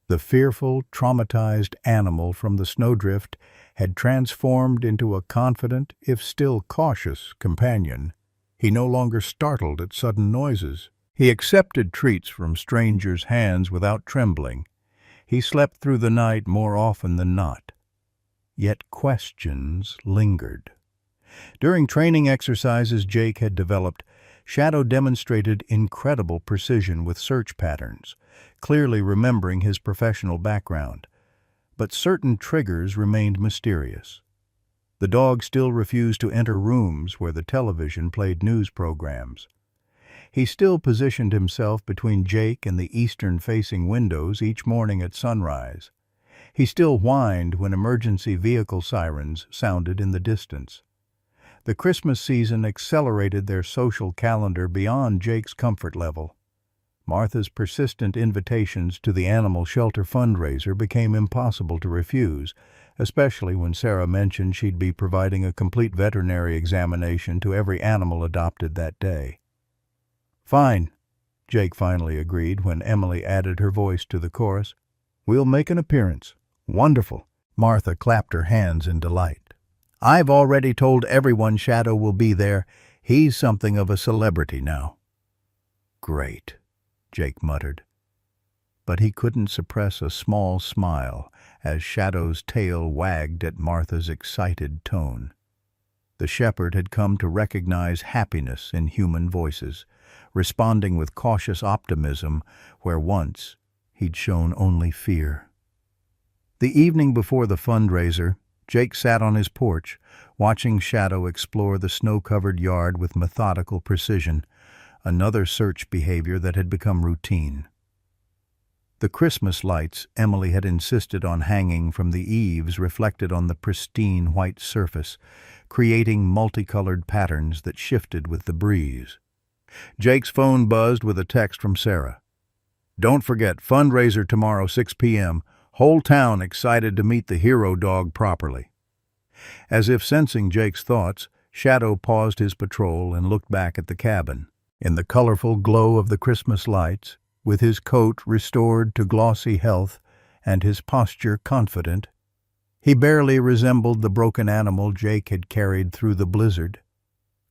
Speaker 1: The fearful, traumatized animal from the snowdrift had transformed into a confident, if still cautious, companion. He no longer startled at sudden noises. He accepted treats from strangers' hands without trembling. He slept through the night more often than not. Yet questions lingered. During training exercises Jake had developed, Shadow demonstrated incredible precision with search patterns, clearly remembering his professional background. But certain triggers remained mysterious. The dog still refused to enter rooms where the television played news programs. He still positioned himself between Jake and the eastern-facing windows each morning at sunrise. He still whined when emergency vehicle sirens sounded in the distance. The Christmas season accelerated their social calendar beyond Jake's comfort level. Martha's persistent invitations to the animal shelter fundraiser became impossible to refuse, especially when Sarah mentioned she'd be providing a complete veterinary examination to every animal adopted that day. "Fine," Jake finally agreed when Emily added her voice to the chorus. "We'll make an appearance." "Wonderful." Martha clapped her hands in delight. "I've already told everyone Shadow will be there. He's something of a celebrity now." "Great," Jake muttered. But he couldn't suppress a small smile as Shadow's tail wagged at Martha's excited tone. The shepherd had come to recognize happiness in human voices, responding with cautious optimism where once he'd shown only fear. The evening before the fundraiser, Jake sat on his porch, watching Shadow explore the snow-covered yard with methodical precision, another search behavior that had become routine. The Christmas lights Emily had insisted on hanging from the eaves reflected on the pristine white surface, creating multicolored patterns that shifted with the breeze. Jake's phone buzzed with a text from Sarah. "Don't forget, fundraiser tomorrow, 6 p.m. Whole town excited to meet the hero dog properly." As if sensing Jake's thoughts, Shadow paused his patrol and looked back at the cabin. In the colorful glow of the Christmas lights, with his coat restored to glossy health and his posture confident, he barely resembled the broken animal Jake had carried through the blizzard.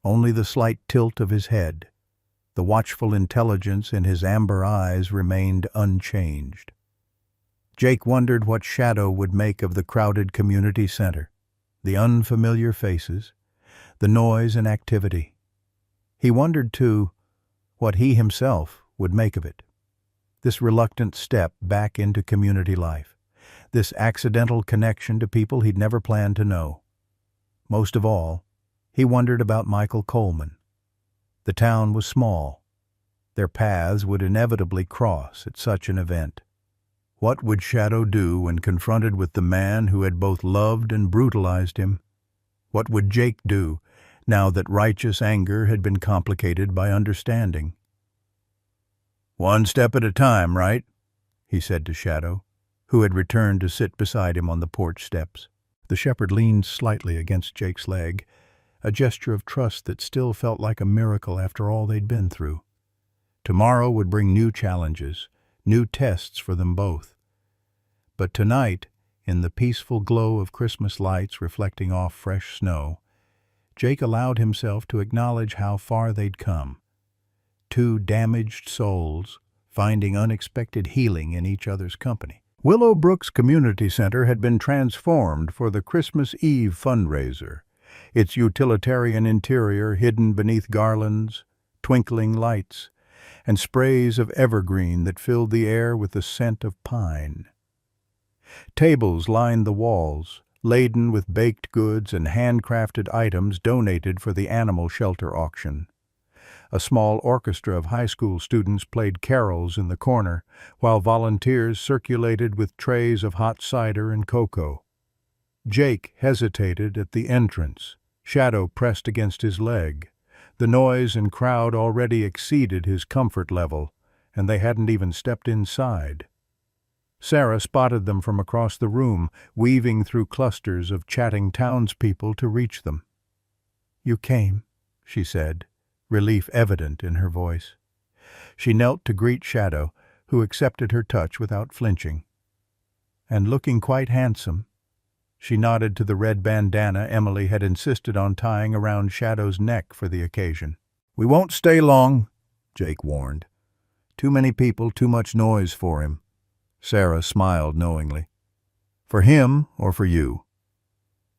Speaker 1: Only the slight tilt of his head, the watchful intelligence in his amber eyes remained unchanged. Jake wondered what Shadow would make of the crowded community center, the unfamiliar faces, the noise and activity. He wondered, too, what he himself would make of it. This reluctant step back into community life, this accidental connection to people he'd never planned to know. Most of all, he wondered about Michael Coleman. The town was small. Their paths would inevitably cross at such an event. What would Shadow do when confronted with the man who had both loved and brutalized him? What would Jake do now that righteous anger had been complicated by understanding? "One step at a time, right?" he said to Shadow, who had returned to sit beside him on the porch steps. The shepherd leaned slightly against Jake's leg, a gesture of trust that still felt like a miracle after all they'd been through. Tomorrow would bring new challenges, new tests for them both. But tonight, in the peaceful glow of Christmas lights reflecting off fresh snow, Jake allowed himself to acknowledge how far they'd come. Two damaged souls, finding unexpected healing in each other's company. Willowbrook's Community Center had been transformed for the Christmas Eve fundraiser, its utilitarian interior hidden beneath garlands, twinkling lights, and sprays of evergreen that filled the air with the scent of pine. Tables lined the walls, laden with baked goods and handcrafted items donated for the animal shelter auction. A small orchestra of high school students played carols in the corner, while volunteers circulated with trays of hot cider and cocoa. Jake hesitated at the entrance, Shadow pressed against his leg. The noise and crowd already exceeded his comfort level, and they hadn't even stepped inside. Sarah spotted them from across the room, weaving through clusters of chatting townspeople to reach them. "You came," she said, relief evident in her voice. She knelt to greet Shadow, who accepted her touch without flinching. And looking quite handsome, she nodded to the red bandana Emily had insisted on tying around Shadow's neck for the occasion. "We won't stay long," Jake warned. "Too many people, too much noise for him." Sarah smiled knowingly. "For him or for you?"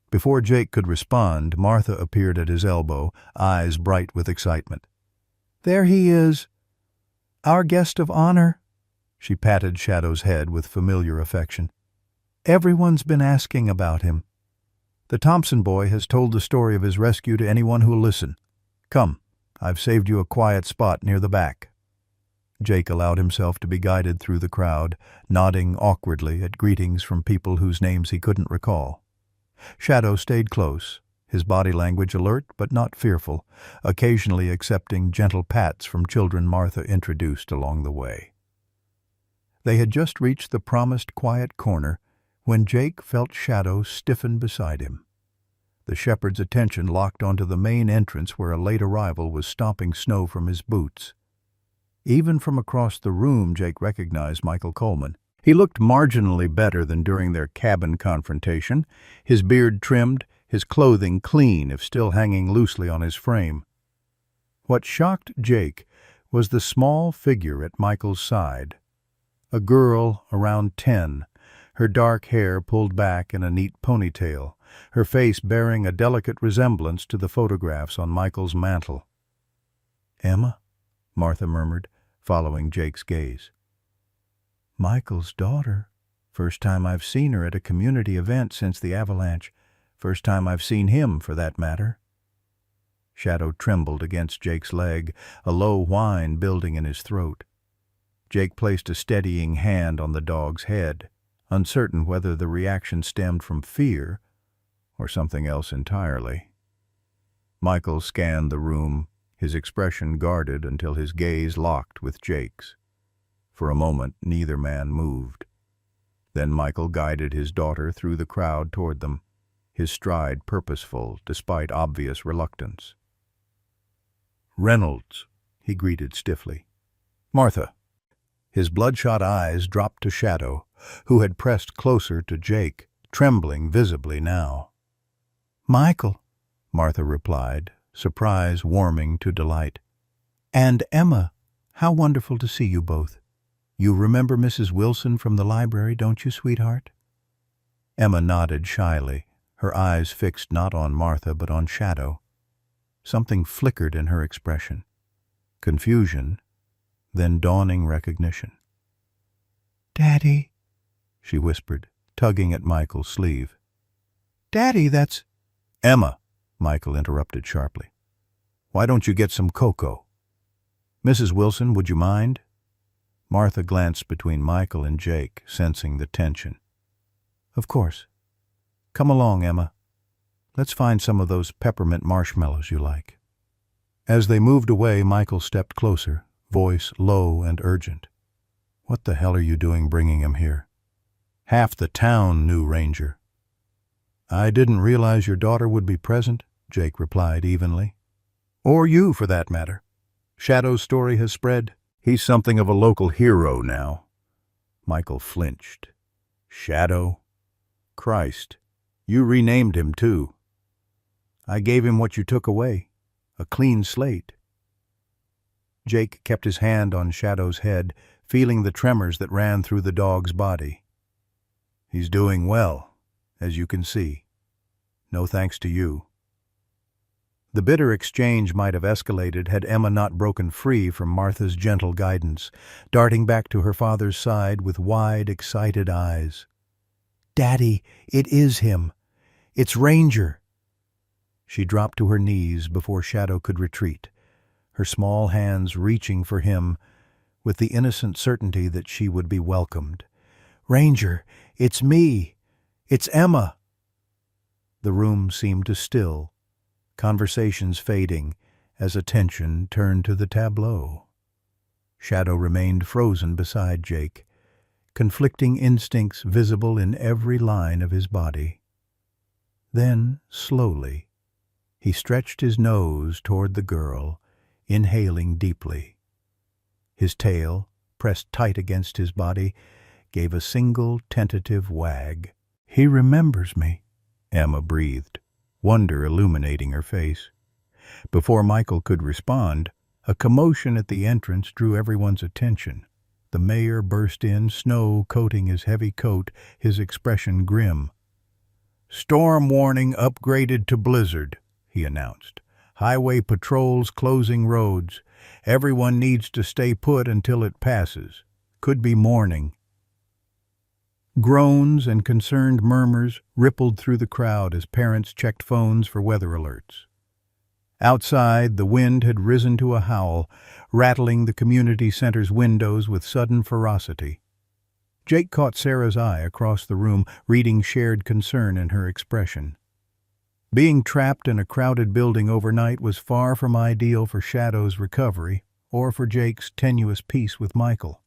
Speaker 1: Before Jake could respond, Martha appeared at his elbow, eyes bright with excitement. "There he is, our guest of honor." She patted Shadow's head with familiar affection. "Everyone's been asking about him. The Thompson boy has told the story of his rescue to anyone who'll listen. Come, I've saved you a quiet spot near the back." Jake allowed himself to be guided through the crowd, nodding awkwardly at greetings from people whose names he couldn't recall. Shadow stayed close, his body language alert but not fearful, occasionally accepting gentle pats from children Martha introduced along the way. They had just reached the promised quiet corner when Jake felt Shadow stiffen beside him. The shepherd's attention locked onto the main entrance where a late arrival was stomping snow from his boots. Even from across the room, Jake recognized Michael Coleman. He looked marginally better than during their cabin confrontation, his beard trimmed, his clothing clean if still hanging loosely on his frame. What shocked Jake was the small figure at Michael's side. A girl around 10, her dark hair pulled back in a neat ponytail, her face bearing a delicate resemblance to the photographs on Michael's mantel. "Emma?" Martha murmured, following Jake's gaze. "Michael's daughter. First time I've seen her at a community event since the avalanche. First time I've seen him, for that matter." Shadow trembled against Jake's leg, a low whine building in his throat. Jake placed a steadying hand on the dog's head, uncertain whether the reaction stemmed from fear or something else entirely. Michael scanned the room, his expression guarded until his gaze locked with Jake's. For a moment, neither man moved. Then Michael guided his daughter through the crowd toward them, his stride purposeful despite obvious reluctance. "Reynolds," he greeted stiffly. "Martha." His bloodshot eyes dropped to Shadow, who had pressed closer to Jake, trembling visibly now. "Michael," Martha replied, surprise warming to delight. "And Emma, how wonderful to see you both. You remember Mrs. Wilson from the library, don't you, sweetheart?" Emma nodded shyly, her eyes fixed not on Martha but on Shadow. Something flickered in her expression. Confusion, then dawning recognition. "Daddy," she whispered, tugging at Michael's sleeve. "Daddy, that's—" "Emma," Michael interrupted sharply. "Why don't you get some cocoa? Mrs. Wilson, would you mind?" Martha glanced between Michael and Jake, sensing the tension. "Of course. Come along, Emma. Let's find some of those peppermint marshmallows you like." As they moved away, Michael stepped closer, voice low and urgent. "What the hell are you doing bringing him here? Half the town knew Ranger." "I didn't realize your daughter would be present," Jake replied evenly. "Or you, for that matter. Shadow's story has spread. He's something of a local hero now." Michael flinched. "Shadow? Christ, you renamed him too." "I gave him what you took away, a clean slate." Jake kept his hand on Shadow's head, feeling the tremors that ran through the dog's body. "He's doing well, as you can see. No thanks to you." The bitter exchange might have escalated had Emma not broken free from Martha's gentle guidance, darting back to her father's side with wide, excited eyes. "Daddy, it is him. It's Ranger." She dropped to her knees before Shadow could retreat, her small hands reaching for him with the innocent certainty that she would be welcomed. "Ranger, it's me. It's Emma." The room seemed to still, conversations fading as attention turned to the tableau. Shadow remained frozen beside Jake, conflicting instincts visible in every line of his body. Then, slowly, he stretched his nose toward the girl, inhaling deeply. His tail, pressed tight against his body, gave a single tentative wag. "He remembers me," Emma breathed, wonder illuminating her face. Before Michael could respond, a commotion at the entrance drew everyone's attention. The mayor burst in, snow coating his heavy coat, his expression grim. "Storm warning upgraded to blizzard," he announced. "Highway patrols closing roads. Everyone needs to stay put until it passes. Could be morning." Groans and concerned murmurs rippled through the crowd as parents checked phones for weather alerts. Outside, the wind had risen to a howl, rattling the community center's windows with sudden ferocity. Jake caught Sarah's eye across the room, reading shared concern in her expression. Being trapped in a crowded building overnight was far from ideal for Shadow's recovery or for Jake's tenuous peace with Michael.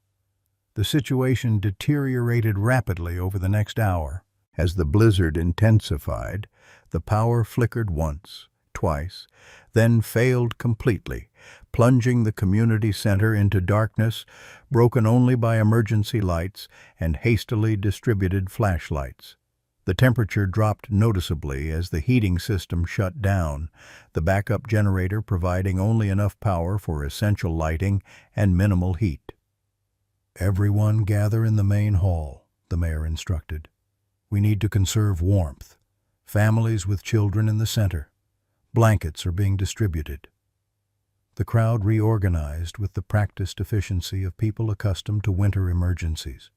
Speaker 1: The situation deteriorated rapidly over the next hour. As the blizzard intensified, the power flickered once, twice, then failed completely, plunging the community center into darkness, broken only by emergency lights and hastily distributed flashlights. The temperature dropped noticeably as the heating system shut down, the backup generator providing only enough power for essential lighting and minimal heat. "Everyone gather in the main hall," the mayor instructed. "We need to conserve warmth. Families with children in the center. Blankets are being distributed." The crowd reorganized with the practiced efficiency of people accustomed to winter emergencies.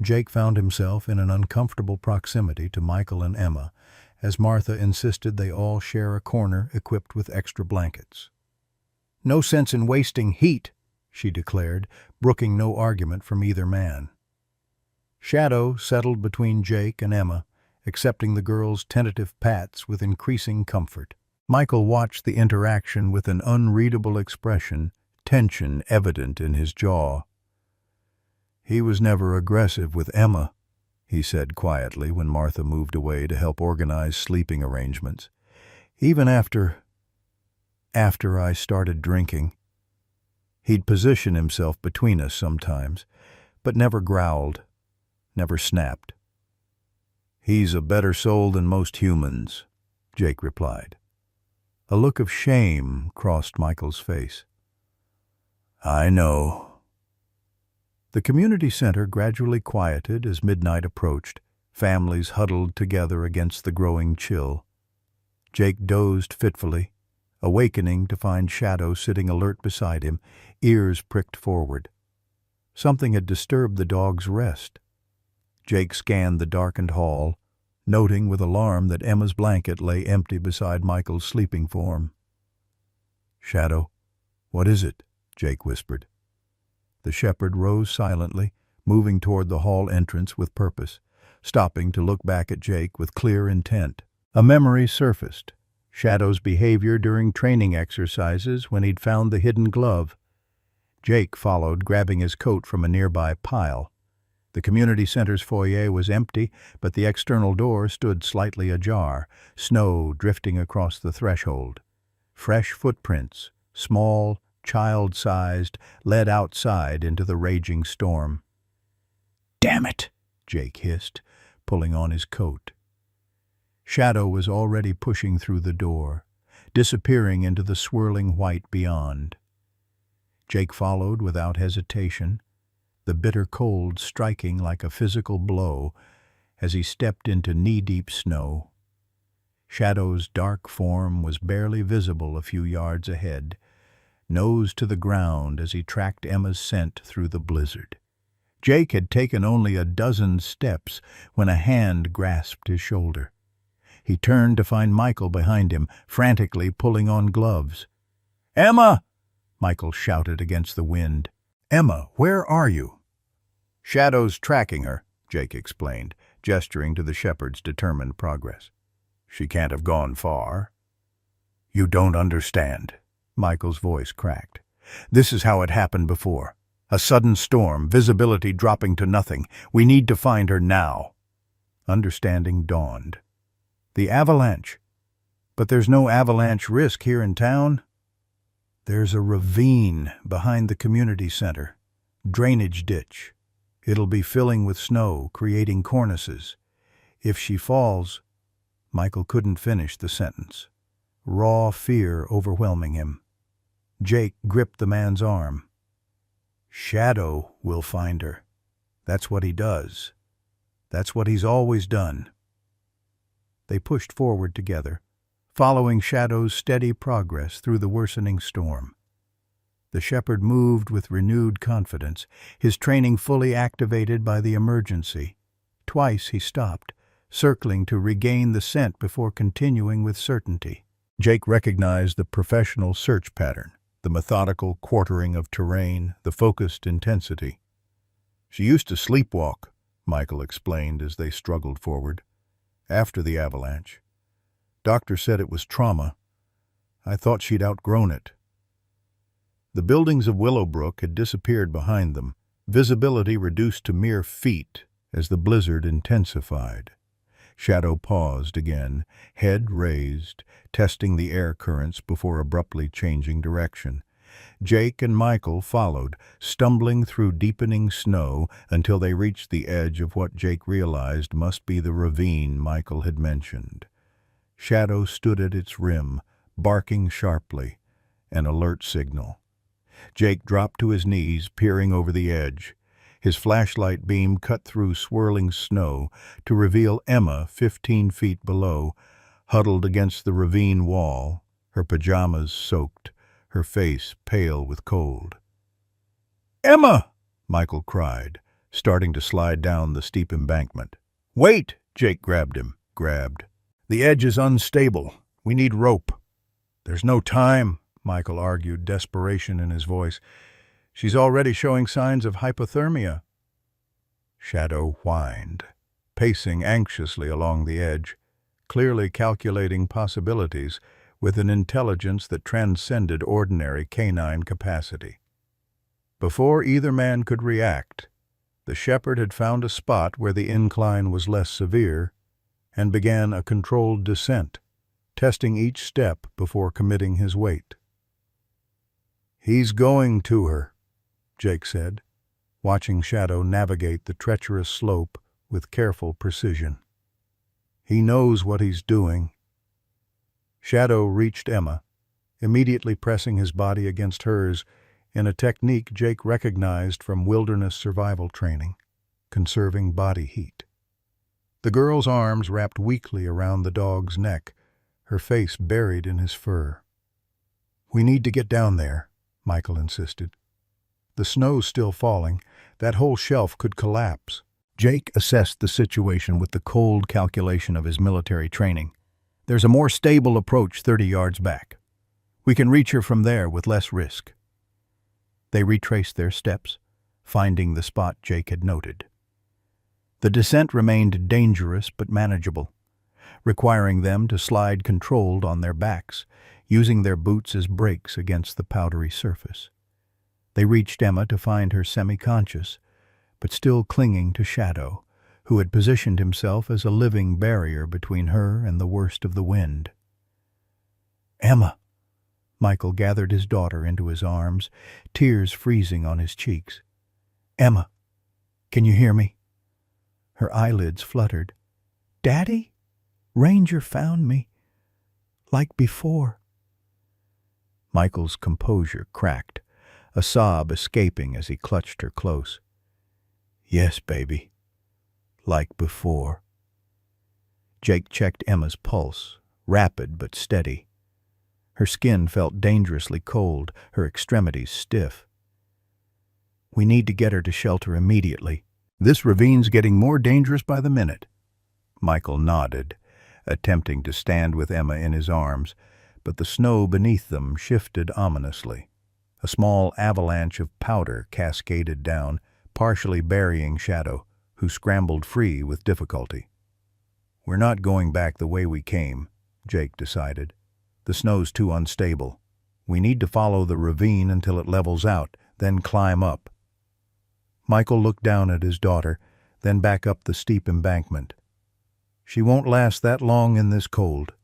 Speaker 1: Jake found himself in an uncomfortable proximity to Michael and Emma, as Martha insisted they all share a corner equipped with extra blankets. "No sense in wasting heat," she declared, brooking no argument from either man. Shadow settled between Jake and Emma, accepting the girl's tentative pats with increasing comfort. Michael watched the interaction with an unreadable expression, tension evident in his jaw. "He was never aggressive with Emma," he said quietly when Martha moved away to help organize sleeping arrangements. "Even after I started drinking. He'd position himself between us sometimes, but never growled, never snapped." "He's a better soul than most humans," Jake replied. A look of shame crossed Michael's face. "I know." The community center gradually quieted as midnight approached, families huddled together against the growing chill. Jake dozed fitfully, awakening to find Shadow sitting alert beside him, ears pricked forward. Something had disturbed the dog's rest. Jake scanned the darkened hall, noting with alarm that Emma's blanket lay empty beside Michael's sleeping form. "Shadow, what is it?" Jake whispered. The shepherd rose silently, moving toward the hall entrance with purpose, stopping to look back at Jake with clear intent. A memory surfaced. Shadow's behavior during training exercises when he'd found the hidden glove. Jake followed, grabbing his coat from a nearby pile. The community center's foyer was empty, but the external door stood slightly ajar, snow drifting across the threshold. Fresh footprints, small, child-sized, led outside into the raging storm. "Damn it!" Jake hissed, pulling on his coat. Shadow was already pushing through the door, disappearing into the swirling white beyond. Jake followed without hesitation, the bitter cold striking like a physical blow as he stepped into knee-deep snow. Shadow's dark form was barely visible a few yards ahead, nose to the ground as he tracked Emma's scent through the blizzard. Jake had taken only a dozen steps when a hand grasped his shoulder. He turned to find Michael behind him, frantically pulling on gloves. "Emma!" Michael shouted against the wind. "Emma, where are you?" "Shadow's tracking her," Jake explained, gesturing to the shepherd's determined progress. "She can't have gone far." "You don't understand." Michael's voice cracked. "This is how it happened before. A sudden storm, visibility dropping to nothing. We need to find her now." Understanding dawned. "The avalanche. But there's no avalanche risk here in town." "There's a ravine behind the community center. Drainage ditch. It'll be filling with snow, creating cornices. If she falls—" Michael couldn't finish the sentence, raw fear overwhelming him. Jake gripped the man's arm. "Shadow will find her. That's what he does. That's what he's always done." They pushed forward together, following Shadow's steady progress through the worsening storm. The shepherd moved with renewed confidence, his training fully activated by the emergency. Twice he stopped, circling to regain the scent before continuing with certainty. Jake recognized the professional search pattern, the methodical quartering of terrain, the focused intensity. "She used to sleepwalk," Michael explained as they struggled forward. "After the avalanche. Doctor said it was trauma. I thought she'd outgrown it." The buildings of Willowbrook had disappeared behind them, visibility reduced to mere feet as the blizzard intensified. Shadow paused again, head raised, testing the air currents before abruptly changing direction. Jake and Michael followed, stumbling through deepening snow until they reached the edge of what Jake realized must be the ravine Michael had mentioned. Shadow stood at its rim, barking sharply, an alert signal. Jake dropped to his knees, peering over the edge. His flashlight beam cut through swirling snow to reveal Emma 15 feet below, huddled against the ravine wall, her pajamas soaked, her face pale with cold. "Emma!" Michael cried, starting to slide down the steep embankment. "Wait!" Jake grabbed. "The edge is unstable. We need rope." "There's no time," Michael argued, desperation in his voice. She's already showing signs of hypothermia." Shadow whined, pacing anxiously along the edge, clearly calculating possibilities with an intelligence that transcended ordinary canine capacity. Before either man could react, the shepherd had found a spot where the incline was less severe and began a controlled descent, testing each step before committing his weight. "He's going to her," Jake said, watching Shadow navigate the treacherous slope with careful precision. "He knows what he's doing." Shadow reached Emma, immediately pressing his body against hers in a technique Jake recognized from wilderness survival training, conserving body heat. The girl's arms wrapped weakly around the dog's neck, her face buried in his fur. "We need to get down there," Michael insisted. "The snow's still falling. That whole shelf could collapse." Jake assessed the situation with the cold calculation of his military training. "There's a more stable approach 30 yards back. We can reach her from there with less risk." They retraced their steps, finding the spot Jake had noted. The descent remained dangerous but manageable, requiring them to slide controlled on their backs, using their boots as brakes against the powdery surface. They reached Emma to find her semi-conscious, but still clinging to Shadow, who had positioned himself as a living barrier between her and the worst of the wind. "Emma!" Michael gathered his daughter into his arms, tears freezing on his cheeks. "Emma, can you hear me?" Her eyelids fluttered. "Daddy? Ranger found me. Like before." Michael's composure cracked, a sob escaping as he clutched her close. "Yes, baby. Like before." Jake checked Emma's pulse, rapid but steady. Her skin felt dangerously cold, her extremities stiff. "We need to get her to shelter immediately. This ravine's getting more dangerous by the minute." Michael nodded, attempting to stand with Emma in his arms, but the snow beneath them shifted ominously. A small avalanche of powder cascaded down, partially burying Shadow, who scrambled free with difficulty. "We're not going back the way we came," Jake decided. "The snow's too unstable. We need to follow the ravine until it levels out, then climb up." Michael looked down at his daughter, then back up the steep embankment. "She won't last that long in this cold."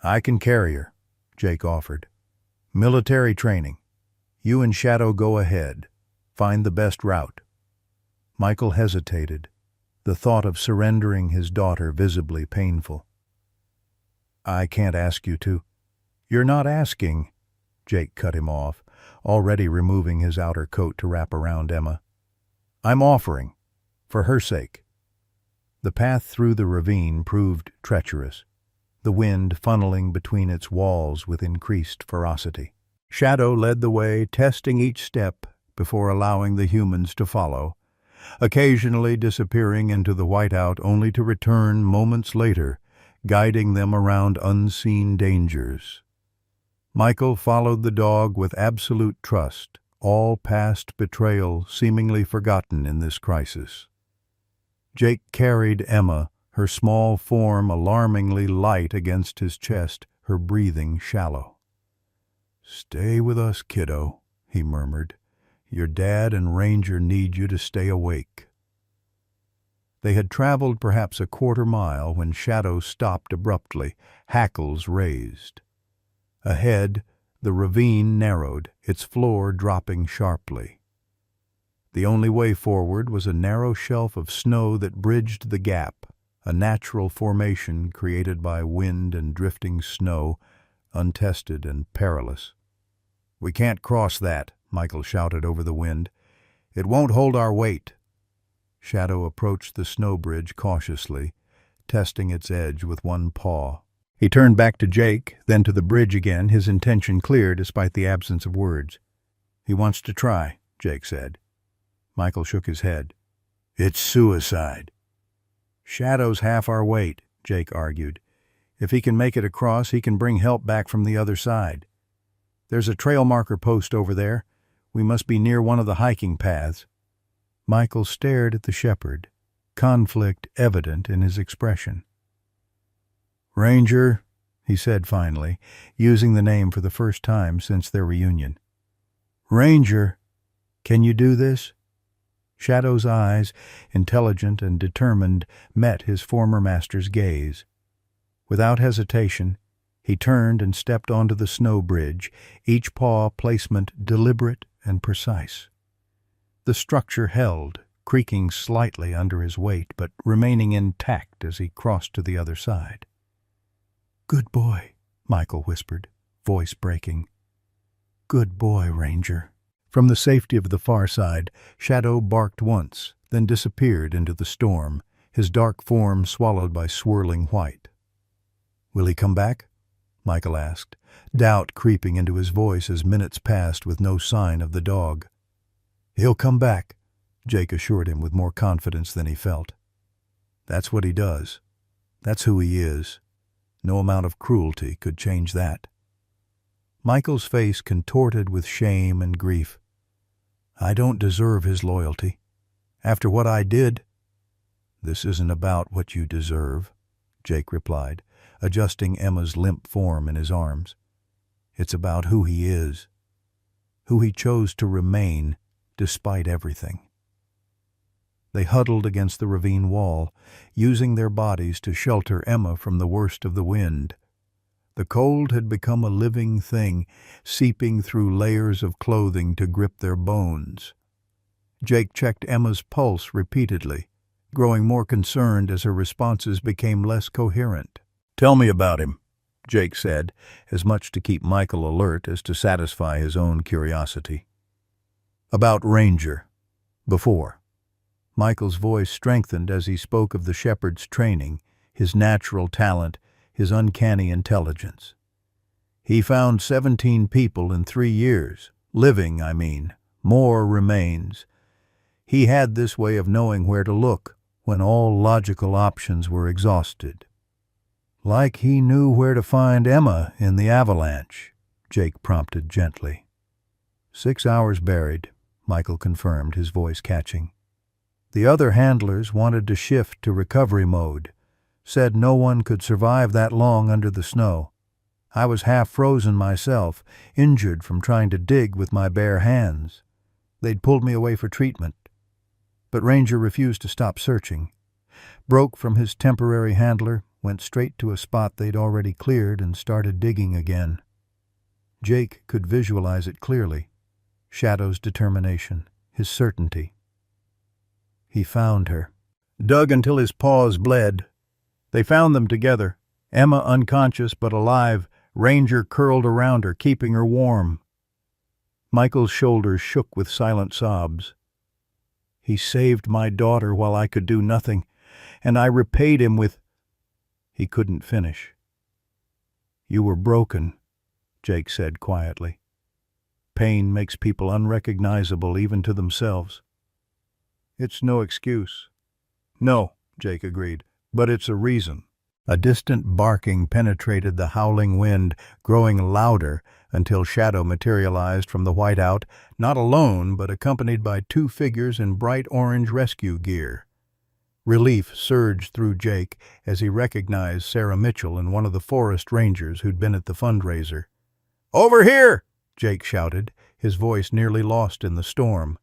Speaker 1: "I can carry her," Jake offered. "Military training. You and Shadow go ahead. Find the best route." Michael hesitated, the thought of surrendering his daughter visibly painful. "I can't ask you to." "You're not asking," Jake cut him off, already removing his outer coat to wrap around Emma. "I'm offering, for her sake." The path through the ravine proved treacherous, the wind funneling between its walls with increased ferocity. Shadow led the way, testing each step before allowing the humans to follow, occasionally disappearing into the whiteout only to return moments later, guiding them around unseen dangers. Michael followed the dog with absolute trust, all past betrayal seemingly forgotten in this crisis. Jake carried Emma, her small form alarmingly light against his chest, her breathing shallow. "Stay with us, kiddo," he murmured. "Your dad and Ranger need you to stay awake." They had traveled perhaps a quarter-mile when Shadow stopped abruptly, hackles raised. Ahead, the ravine narrowed, its floor dropping sharply. The only way forward was a narrow shelf of snow that bridged the gap, a natural formation created by wind and drifting snow, untested and perilous. "We can't cross that," Michael shouted over the wind. "It won't hold our weight." Shadow approached the snow bridge cautiously, testing its edge with one paw. He turned back to Jake, then to the bridge again, his intention clear despite the absence of words. "He wants to try," Jake said. Michael shook his head. "It's suicide." "Shadow's half our weight," Jake argued. "If he can make it across, he can bring help back from the other side. There's a trail marker post over there. We must be near one of the hiking paths." Michael stared at the shepherd, conflict evident in his expression. "Ranger," he said finally, using the name for the first time since their reunion. "Ranger, can you do this?" Shadow's eyes, intelligent and determined, met his former master's gaze. Without hesitation, he turned and stepped onto the snow bridge, each paw placement deliberate and precise. The structure held, creaking slightly under his weight, but remaining intact as he crossed to the other side. "Good boy," Michael whispered, voice breaking. "Good boy, Ranger." From the safety of the far side, Shadow barked once, then disappeared into the storm, his dark form swallowed by swirling white. "Will he come back?" Michael asked, doubt creeping into his voice as minutes passed with no sign of the dog. "He'll come back," Jake assured him with more confidence than he felt. "That's what he does. That's who he is. No amount of cruelty could change that." Michael's face contorted with shame and grief. "I don't deserve his loyalty. After what I did—" "This isn't about what you deserve," Jake replied, adjusting Emma's limp form in his arms. "It's about who he is, who he chose to remain despite everything." They huddled against the ravine wall, using their bodies to shelter Emma from the worst of the wind. The cold had become a living thing, seeping through layers of clothing to grip their bones. Jake checked Emma's pulse repeatedly, growing more concerned as her responses became less coherent. "Tell me about him," Jake said, as much to keep Michael alert as to satisfy his own curiosity. "About Ranger. Before." Michael's voice strengthened as he spoke of the shepherd's training, his natural talent, his uncanny intelligence. "He found 17 people in 3 years, living, I mean. More remains. He had this way of knowing where to look when all logical options were exhausted." "Like he knew where to find Emma in the avalanche," Jake prompted gently. 6 hours buried," Michael confirmed, his voice catching. "The other handlers wanted to shift to recovery mode. Said no one could survive that long under the snow. I was half frozen myself, injured from trying to dig with my bare hands. They'd pulled me away for treatment. But Ranger refused to stop searching. Broke from his temporary handler, went straight to a spot they'd already cleared and started digging again." Jake could visualize it clearly. Shadow's determination, his certainty. "He found her. Dug until his paws bled. They found them together, Emma unconscious but alive, Ranger curled around her, keeping her warm." Michael's shoulders shook with silent sobs. "He saved my daughter while I could do nothing, and I repaid him with—" He couldn't finish. "You were broken," Jake said quietly. "Pain makes people unrecognizable even to themselves." "It's no excuse." "No," Jake agreed, "but it's a reason." A distant barking penetrated the howling wind, growing louder until Shadow materialized from the whiteout, not alone but accompanied by 2 figures in bright orange rescue gear. Relief surged through Jake as he recognized Sarah Mitchell and one of the forest rangers who'd been at the fundraiser. "Over here!" Jake shouted, his voice nearly lost in the storm.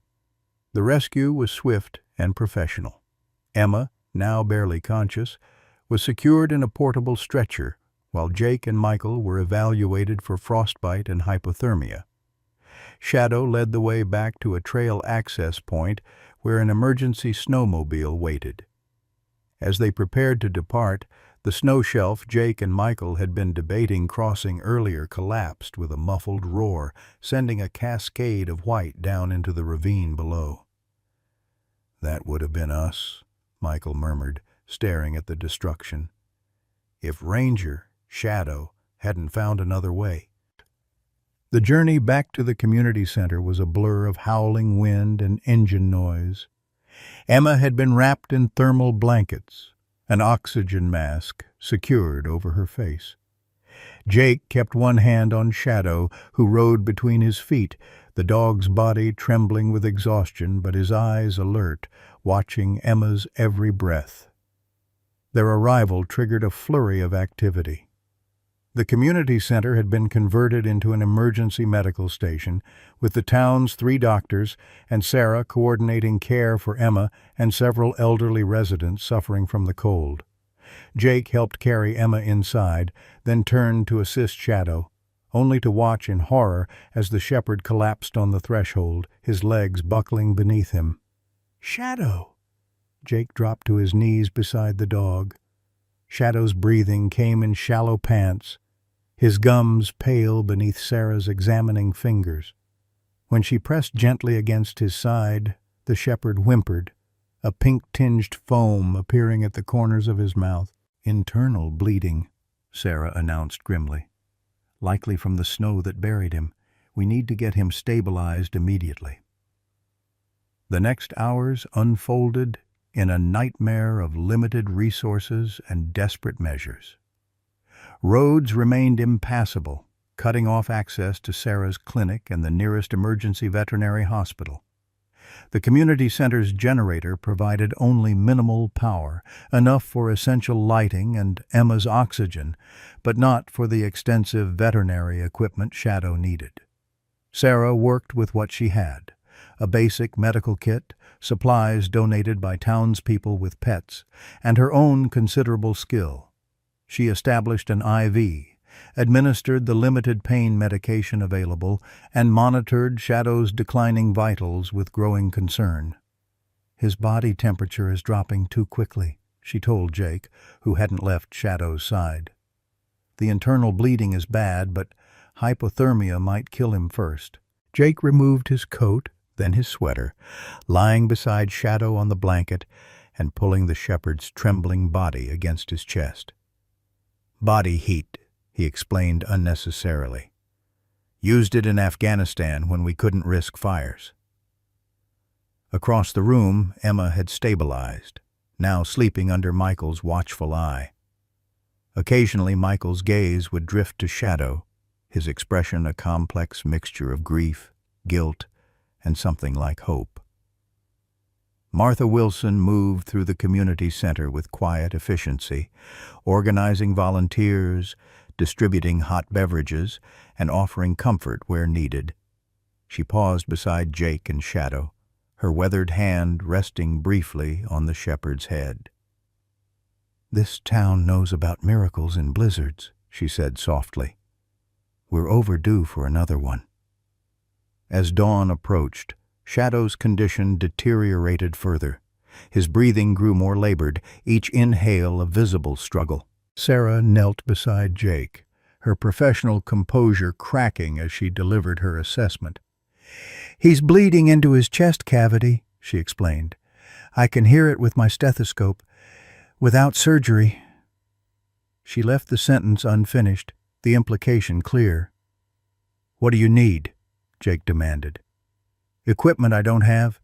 Speaker 1: The rescue was swift and professional. Emma, now barely conscious, was secured in a portable stretcher, while Jake and Michael were evaluated for frostbite and hypothermia. Shadow led the way back to a trail access point where an emergency snowmobile waited. As they prepared to depart, the snow shelf Jake and Michael had been debating crossing earlier collapsed with a muffled roar, sending a cascade of white down into the ravine below. "That would have been us," Michael murmured, staring at the destruction. "If Ranger, Shadow, hadn't found another way." The journey back to the community center was a blur of howling wind and engine noise. Emma had been wrapped in thermal blankets, an oxygen mask secured over her face. Jake kept one hand on Shadow, who rode between his feet, the dog's body trembling with exhaustion but his eyes alert, watching Emma's every breath. Their arrival triggered a flurry of activity. The community center had been converted into an emergency medical station, with the town's 3 doctors and Sarah coordinating care for Emma and several elderly residents suffering from the cold. Jake helped carry Emma inside, then turned to assist Shadow, only to watch in horror as the shepherd collapsed on the threshold, his legs buckling beneath him. "Shadow!" Jake dropped to his knees beside the dog. Shadow's breathing came in shallow pants, his gums pale beneath Sarah's examining fingers. When she pressed gently against his side, the shepherd whimpered, a pink-tinged foam appearing at the corners of his mouth. "Internal bleeding," Sarah announced grimly. "Likely from the snow that buried him. We need to get him stabilized immediately." The next hours unfolded in a nightmare of limited resources and desperate measures. Roads remained impassable, cutting off access to Sarah's clinic and the nearest emergency veterinary hospital. The community center's generator provided only minimal power, enough for essential lighting and Emma's oxygen, but not for the extensive veterinary equipment Shadow needed. Sarah worked with what she had: a basic medical kit, supplies donated by townspeople with pets, and her own considerable skill. She established an IV, administered the limited pain medication available, and monitored Shadow's declining vitals with growing concern. "His body temperature is dropping too quickly," she told Jake, who hadn't left Shadow's side. "The internal bleeding is bad, but hypothermia might kill him first." Jake removed his coat, then his sweater, lying beside Shadow on the blanket and pulling the shepherd's trembling body against his chest. "Body heat," he explained unnecessarily. "Used it in Afghanistan when we couldn't risk fires." Across the room, Emma had stabilized, now sleeping under Michael's watchful eye. Occasionally Michael's gaze would drift to Shadow, his expression a complex mixture of grief, guilt, and something like hope. Martha Wilson moved through the community center with quiet efficiency, organizing volunteers, distributing hot beverages, and offering comfort where needed. She paused beside Jake and Shadow, her weathered hand resting briefly on the shepherd's head. "This town knows about miracles in blizzards," she said softly. "We're overdue for another one." As dawn approached, Shadow's condition deteriorated further. His breathing grew more labored, each inhale a visible struggle. Sarah knelt beside Jake, her professional composure cracking as she delivered her assessment. "He's bleeding into his chest cavity," she explained. "I can hear it with my stethoscope. Without surgery." She left the sentence unfinished, the implication clear. "What do you need?" Jake demanded. "Equipment I don't have.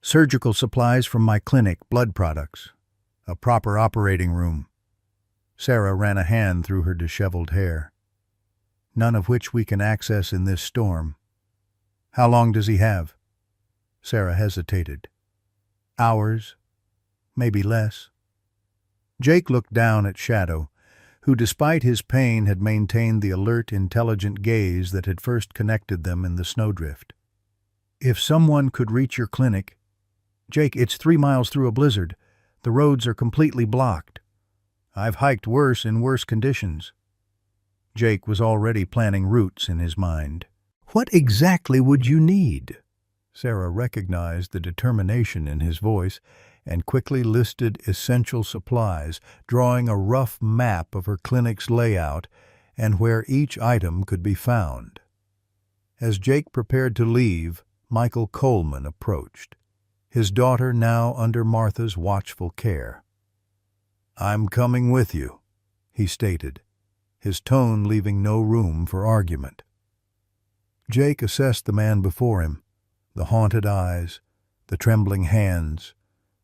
Speaker 1: Surgical supplies from my clinic, blood products. A proper operating room." Sarah ran a hand through her disheveled hair. "None of which we can access in this storm." "How long does he have?" Sarah hesitated. "Hours, maybe less." Jake looked down at Shadow, who despite his pain had maintained the alert, intelligent gaze that had first connected them in the snowdrift. "If someone could reach your clinic—" "Jake, it's 3 miles through a blizzard. The roads are completely blocked. I've hiked worse in worse conditions." Jake was already planning routes in his mind. "What exactly would you need?" Sarah recognized the determination in his voice and quickly listed essential supplies, drawing a rough map of her clinic's layout and where each item could be found. As Jake prepared to leave, Michael Coleman approached, his daughter now under Martha's watchful care. "I'm coming with you," he stated, his tone leaving no room for argument. Jake assessed the man before him, the haunted eyes, the trembling hands,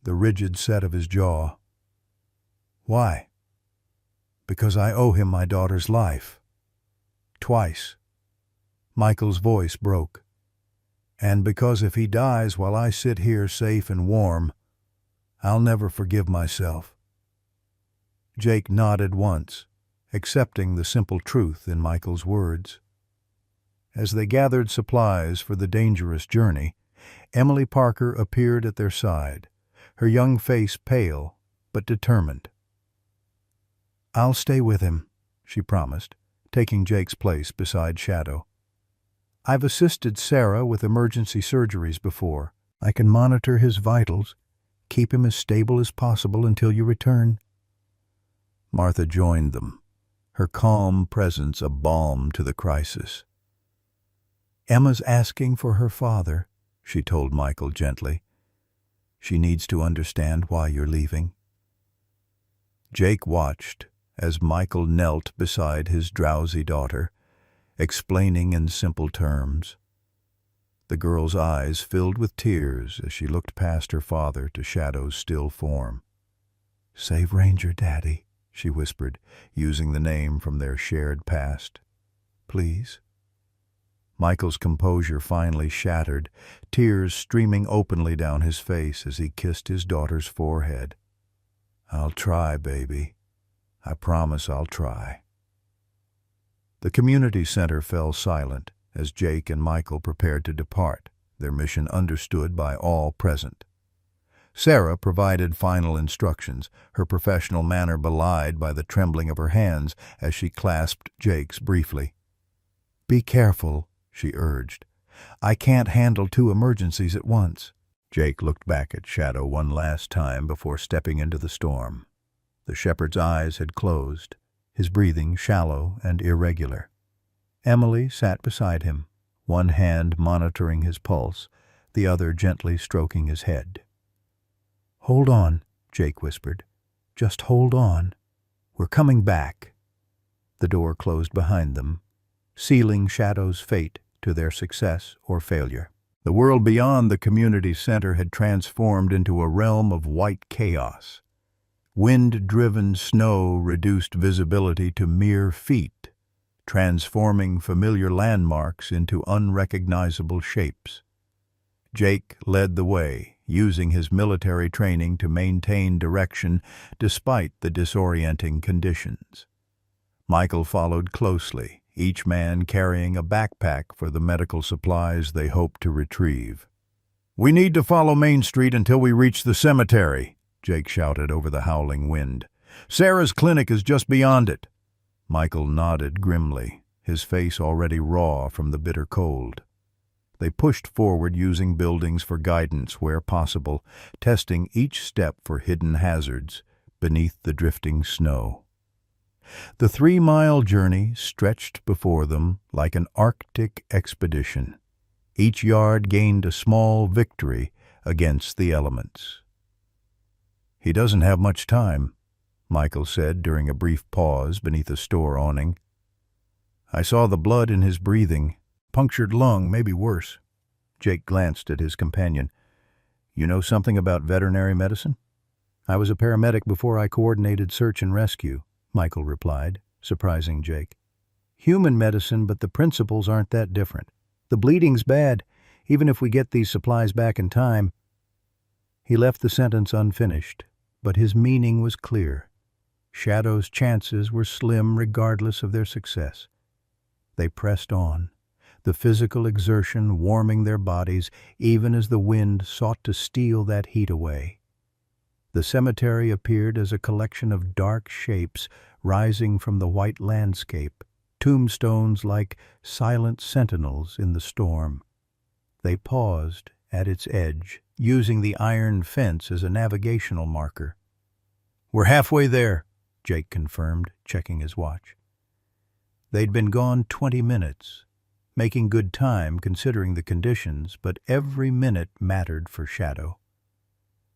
Speaker 1: the rigid set of his jaw. "Why?" "Because I owe him my daughter's life. Twice." Michael's voice broke. And because if he dies while I sit here safe and warm, I'll never forgive myself." Jake nodded once, accepting the simple truth in Michael's words. As they gathered supplies for the dangerous journey, Emily Parker appeared at their side, her young face pale but determined. "I'll stay with him," she promised, taking Jake's place beside Shadow. "I've assisted Sarah with emergency surgeries before. I can monitor his vitals, keep him as stable as possible until you return." Martha joined them, her calm presence a balm to the crisis. "Emma's asking for her father," she told Michael gently. "She needs to understand why you're leaving." Jake watched as Michael knelt beside his drowsy daughter, explaining in simple terms. The girl's eyes filled with tears as she looked past her father to Shadow's still form. "Save Ranger, Daddy," she whispered, using the name from their shared past. "Please." Michael's composure finally shattered, tears streaming openly down his face as he kissed his daughter's forehead. "I'll try, baby. I promise I'll try." The community center fell silent as Jake and Michael prepared to depart, their mission understood by all present. Sarah provided final instructions, her professional manner belied by the trembling of her hands as she clasped Jake's briefly. "Be careful," she urged. "I can't handle 2 emergencies at once." Jake looked back at Shadow one last time before stepping into the storm. The shepherd's eyes had closed, his breathing shallow and irregular. Emily sat beside him, one hand monitoring his pulse, the other gently stroking his head. "Hold on," Jake whispered. "Just hold on. We're coming back." The door closed behind them, sealing Shadow's fate to their success or failure. The world beyond the community center had transformed into a realm of white chaos. Wind-driven snow reduced visibility to mere feet, transforming familiar landmarks into unrecognizable shapes. Jake led the way, using his military training to maintain direction despite the disorienting conditions. Michael followed closely, each man carrying a backpack for the medical supplies they hoped to retrieve. "We need to follow Main Street until we reach the cemetery," Jake shouted over the howling wind. "Sarah's clinic is just beyond it." Michael nodded grimly, his face already raw from the bitter cold. They pushed forward using buildings for guidance where possible, testing each step for hidden hazards beneath the drifting snow. The 3-mile journey stretched before them like an Arctic expedition. Each yard gained a small victory against the elements. "He doesn't have much time," Michael said during a brief pause beneath a store awning. "I saw the blood in his breathing. Punctured lung, maybe worse." Jake glanced at his companion. "You know something about veterinary medicine?" "I was a paramedic before I coordinated search and rescue," Michael replied, surprising Jake. "Human medicine, but the principles aren't that different. The bleeding's bad, even if we get these supplies back in time." He left the sentence unfinished, but his meaning was clear. Shadow's chances were slim regardless of their success. They pressed on, the physical exertion warming their bodies even as the wind sought to steal that heat away. The cemetery appeared as a collection of dark shapes rising from the white landscape, tombstones like silent sentinels in the storm. They paused at its edge, using the iron fence as a navigational marker. "We're halfway there," Jake confirmed, checking his watch. They'd been gone 20 minutes, making good time considering the conditions, but every minute mattered for Shadow.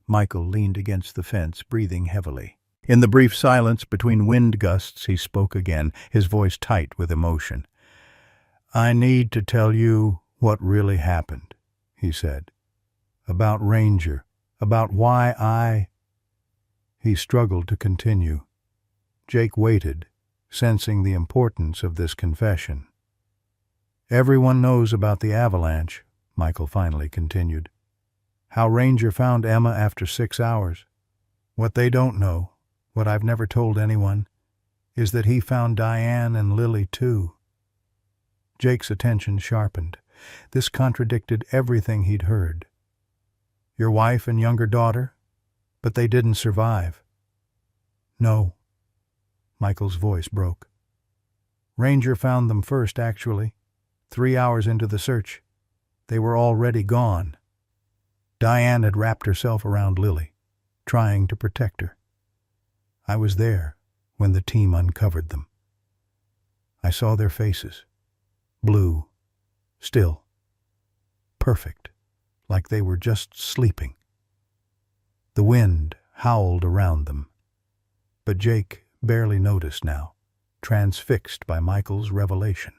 Speaker 1: Michael leaned against the fence, breathing heavily. In the brief silence between wind gusts, he spoke again, his voice tight with emotion. "I need to tell you what really happened," he said. "About Ranger, about why I—" He struggled to continue. Jake waited, sensing the importance of this confession. "Everyone knows about the avalanche," Michael finally continued. How Ranger found Emma after 6 hours. What they don't know, what I've never told anyone, is that he found Diane and Lily too. Jake's attention sharpened. This contradicted everything he'd heard. Your wife and younger daughter? But they didn't survive. No. Michael's voice broke. Ranger found them first, actually. 3 hours into the search. They were already gone. Diane had wrapped herself around Lily, trying to protect her. I was there when the team uncovered them. I saw their faces. Blue. Still. Perfect. Like they were just sleeping. The wind howled around them. But Jake barely noticed now, transfixed by Michael's revelation.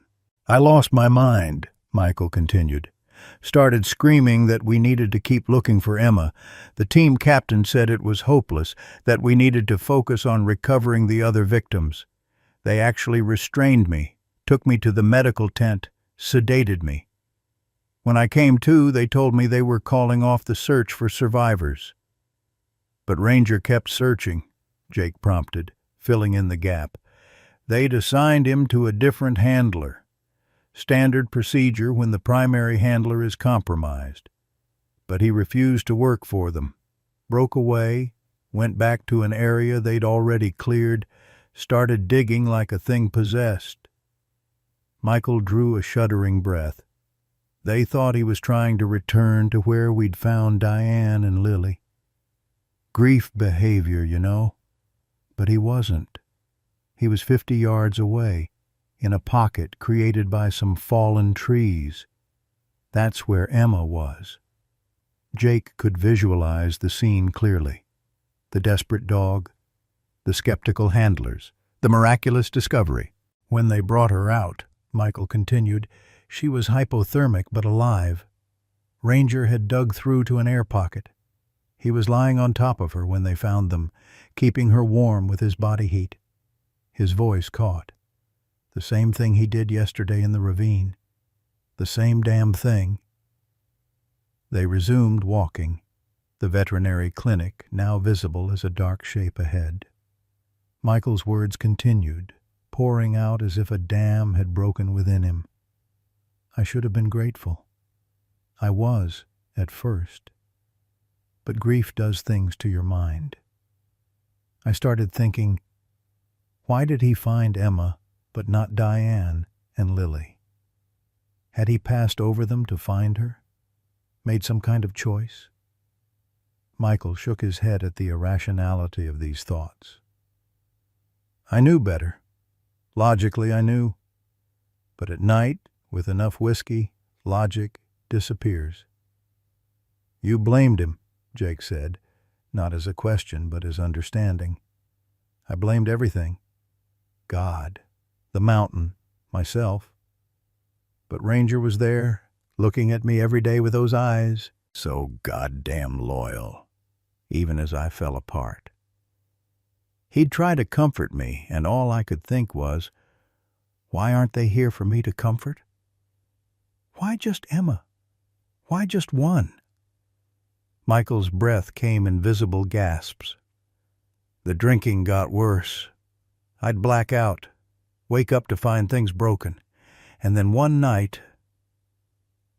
Speaker 1: I lost my mind, Michael continued. Started screaming that we needed to keep looking for Emma. The team captain said it was hopeless, that we needed to focus on recovering the other victims. They actually restrained me, took me to the medical tent, sedated me. When I came to, they told me they were calling off the search for survivors. But Ranger kept searching, Jake prompted, filling in the gap. They'd assigned him to a different handler. Standard procedure when the primary handler is compromised. But he refused to work for them, broke away, went back to an area they'd already cleared, started digging like a thing possessed. Michael drew a shuddering breath. They thought he was trying to return to where we'd found Diane and Lily. Grief behavior, you know. But he wasn't. He was 50 yards away, in a pocket created by some fallen trees. That's where Emma was. Jake could visualize the scene clearly. The desperate dog, the skeptical handlers, the miraculous discovery. When they brought her out, Michael continued, she was hypothermic but alive. Ranger had dug through to an air pocket. He was lying on top of her when they found them, keeping her warm with his body heat. His voice caught. The same thing he did yesterday in the ravine. The same damn thing. They resumed walking, the veterinary clinic now visible as a dark shape ahead. Michael's words continued, pouring out as if a dam had broken within him. I should have been grateful. I was, at first. But grief does things to your mind. I started thinking, why did he find Emma but not Diane and Lily? Had he passed over them to find her? Made some kind of choice? Michael shook his head at the irrationality of these thoughts. I knew better. Logically, I knew. But at night, with enough whiskey, logic disappears. You blamed him, Jake said, not as a question but as understanding. I blamed everything. God, the mountain, myself. But Ranger was there, looking at me every day with those eyes, so goddamn loyal, even as I fell apart. He'd try to comfort me, and all I could think was, why aren't they here for me to comfort? Why just Emma? Why just one? Michael's breath came in visible gasps. The drinking got worse. I'd black out, wake up to find things broken, and then one night...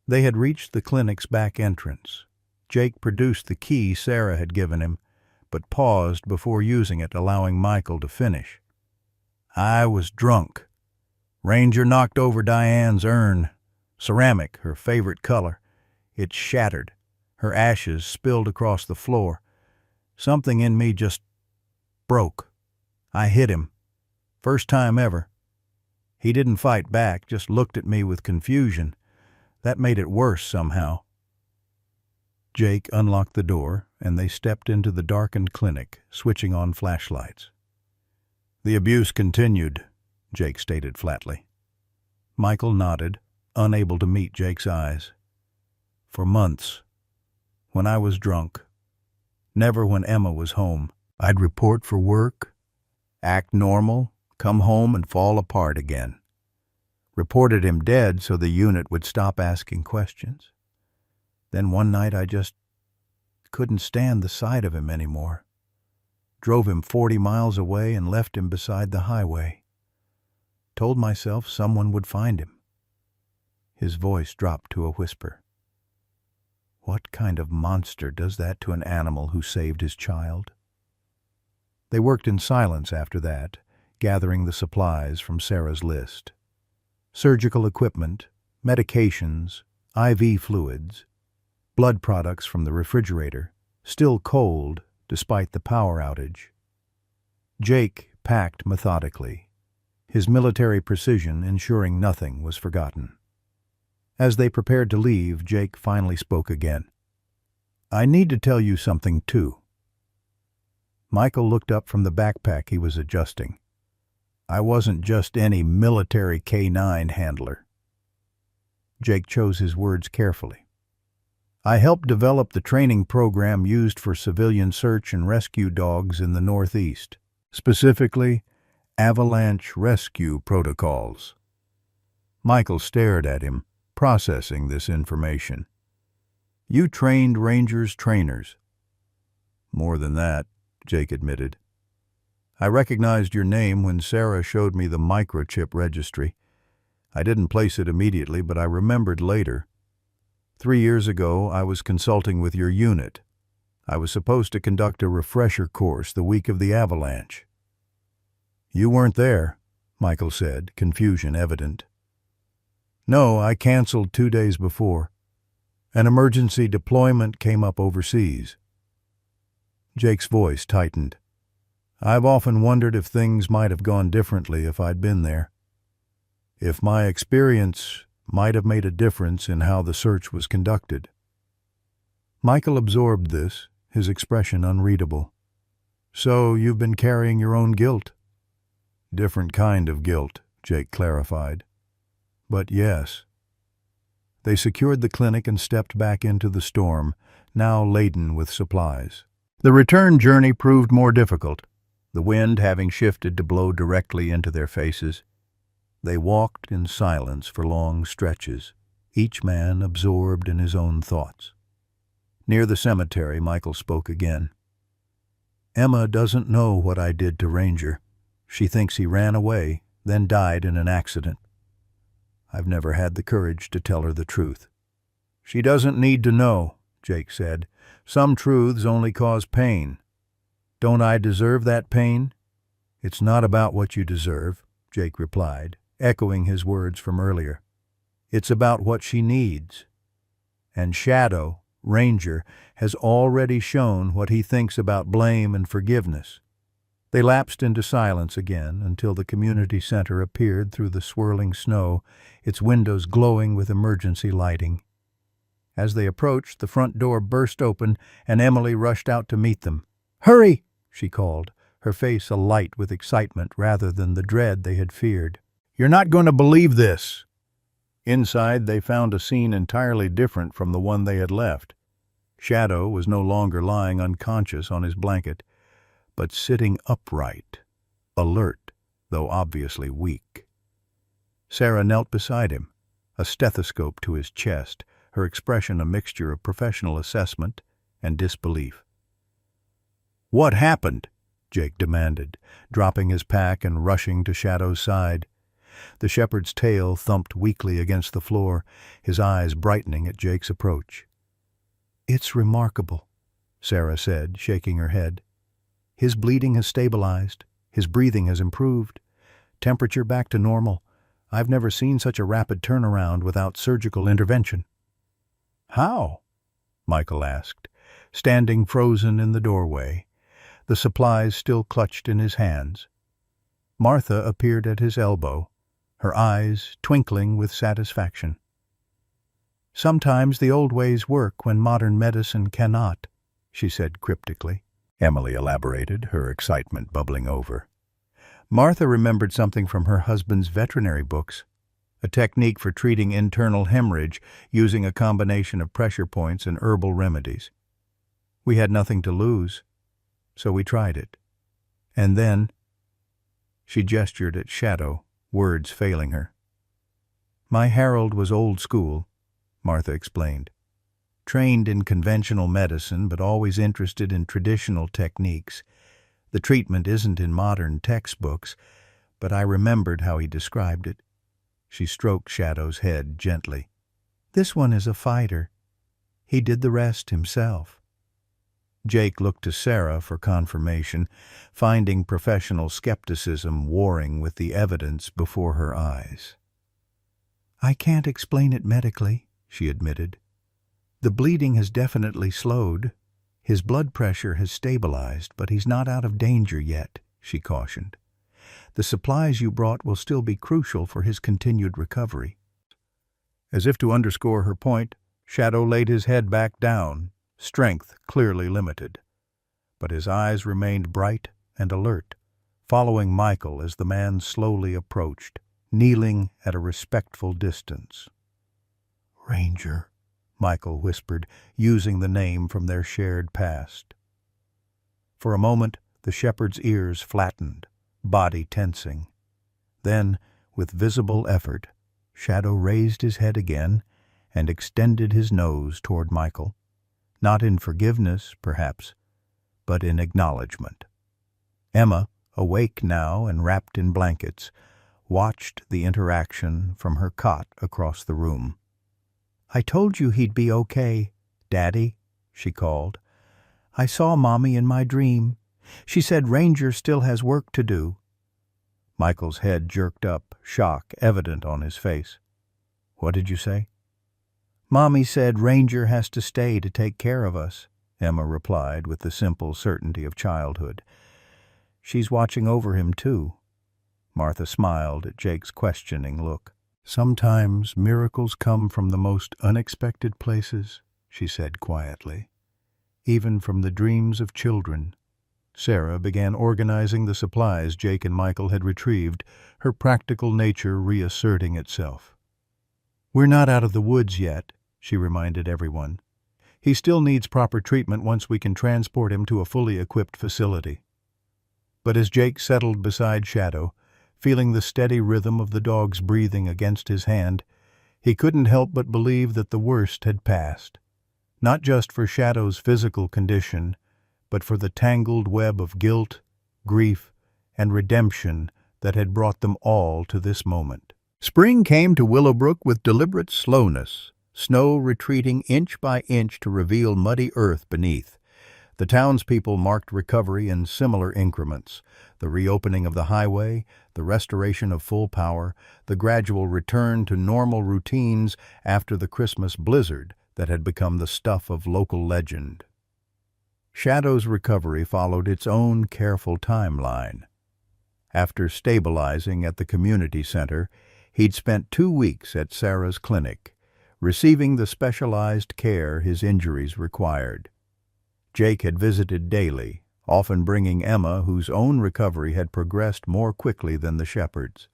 Speaker 1: They had reached the clinic's back entrance. Jake produced the key Sarah had given him, but paused before using it, allowing Michael to finish. I was drunk. Ranger knocked over Diane's urn. Ceramic, her favorite color. It shattered. Her ashes spilled across the floor. Something in me just broke. I hit him. First time ever. He didn't fight back, just looked at me with confusion. That made it worse somehow. Jake unlocked the door, and they stepped into the darkened clinic, switching on flashlights. The abuse continued, Jake stated flatly. Michael nodded, unable to meet Jake's eyes. For months. When I was drunk. Never when Emma was home. I'd report for work, act normal, come home and fall apart again. Reported him dead so the unit would stop asking questions. Then one night I just couldn't stand the sight of him anymore. Drove him 40 miles away and left him beside the highway. Told myself someone would find him. His voice dropped to a whisper. What kind of monster does that to an animal who saved his child? They worked in silence after that, gathering the supplies from Sarah's list. Surgical equipment, medications, IV fluids, blood products from the refrigerator, still cold despite the power outage. Jake packed methodically, his military precision ensuring nothing was forgotten. As they prepared to leave, Jake finally spoke again. I need to tell you something, too. Michael looked up from the backpack he was adjusting. I wasn't just any military K-9 handler. Jake chose his words carefully. I helped develop the training program used for civilian search and rescue dogs in the Northeast, specifically avalanche rescue protocols. Michael stared at him, processing this information. You trained Rangers trainers. More than that, Jake admitted. I recognized your name when Sarah showed me the microchip registry. I didn't place it immediately, but I remembered later. 3 years ago, I was consulting with your unit. I was supposed to conduct a refresher course the week of the avalanche. You weren't there, Michael said, confusion evident. No, I canceled 2 days before. An emergency deployment came up overseas. Jake's voice tightened. I've often wondered if things might have gone differently if I'd been there. If my experience might have made a difference in how the search was conducted. Michael absorbed this, his expression unreadable. So you've been carrying your own guilt? Different kind of guilt, Jake clarified. But yes. They secured the clinic and stepped back into the storm, now laden with supplies. The return journey proved more difficult, the wind having shifted to blow directly into their faces. They walked in silence for long stretches, each man absorbed in his own thoughts. Near the cemetery, Michael spoke again. Emma doesn't know what I did to Ranger. She thinks he ran away, then died in an accident. I've never had the courage to tell her the truth. She doesn't need to know, Jake said. Some truths only cause pain. Don't I deserve that pain? It's not about what you deserve, Jake replied, echoing his words from earlier. It's about what she needs. And Shadow, Ranger, has already shown what he thinks about blame and forgiveness. They lapsed into silence again until the community center appeared through the swirling snow, its windows glowing with emergency lighting. As they approached, the front door burst open and Emily rushed out to meet them. Hurry, she called, her face alight with excitement rather than the dread they had feared. You're not going to believe this. Inside, they found a scene entirely different from the one they had left. Shadow was no longer lying unconscious on his blanket, but sitting upright, alert, though obviously weak. Sarah knelt beside him, a stethoscope to his chest, her expression a mixture of professional assessment and disbelief. What happened? Jake demanded, dropping his pack and rushing to Shadow's side. The shepherd's tail thumped weakly against the floor, his eyes brightening at Jake's approach. It's remarkable, Sarah said, shaking her head. His bleeding has stabilized. His breathing has improved. Temperature back to normal. I've never seen such a rapid turnaround without surgical intervention. How? Michael asked, standing frozen in the doorway, the supplies still clutched in his hands. Martha appeared at his elbow, her eyes twinkling with satisfaction. Sometimes the old ways work when modern medicine cannot, she said cryptically. Emily elaborated, her excitement bubbling over. Martha remembered something from her husband's veterinary books, a technique for treating internal hemorrhage using a combination of pressure points and herbal remedies. We had nothing to lose, so we tried it. And then, she gestured at Shadow, words failing her. My Harold was old school, Martha explained. trained in conventional medicine but always interested in traditional techniques. The treatment isn't in modern textbooks, but I remembered how he described it. She stroked Shadow's head gently. This one is a fighter. He did the rest himself. Jake looked to Sarah for confirmation, finding professional skepticism warring with the evidence before her eyes. I can't explain it medically, she admitted. The bleeding has definitely slowed. His blood pressure has stabilized, but he's not out of danger yet, she cautioned. The supplies you brought will still be crucial for his continued recovery. As if to underscore her point, Shadow laid his head back down, strength clearly limited. But his eyes remained bright and alert, following Michael as the man slowly approached, kneeling at a respectful distance. Ranger, Michael whispered, using the name from their shared past. For a moment, the shepherd's ears flattened, body tensing. Then, with visible effort, Shadow raised his head again and extended his nose toward Michael, not in forgiveness, perhaps, but in acknowledgement. Emma, awake now and wrapped in blankets, watched the interaction from her cot across the room. I told you he'd be okay, Daddy, she called. I saw Mommy in my dream. She said Ranger still has work to do. Michael's head jerked up, shock evident on his face. What did you say? Mommy said Ranger has to stay to take care of us, Emma replied with the simple certainty of childhood. She's watching over him, too. Martha smiled at Jake's questioning look. Sometimes miracles come from the most unexpected places, she said quietly, even from the dreams of children. Sarah began organizing the supplies Jake and Michael had retrieved, her practical nature reasserting itself. We're not out of the woods yet, she reminded everyone. He still needs proper treatment once we can transport him to a fully equipped facility. But as Jake settled beside Shadow, feeling the steady rhythm of the dog's breathing against his hand, he couldn't help but believe that the worst had passed, not just for Shadow's physical condition, but for the tangled web of guilt, grief, and redemption that had brought them all to this moment. Spring came to Willowbrook with deliberate slowness, snow retreating inch by inch to reveal muddy earth beneath. The townspeople marked recovery in similar increments: the reopening of the highway, the restoration of full power, the gradual return to normal routines after the Christmas blizzard that had become the stuff of local legend. Shadow's recovery followed its own careful timeline. After stabilizing at the community center, he'd spent 2 weeks at Sarah's clinic, receiving the specialized care his injuries required. Jake had visited daily, often bringing Emma, whose own recovery had progressed more quickly than the shepherd's.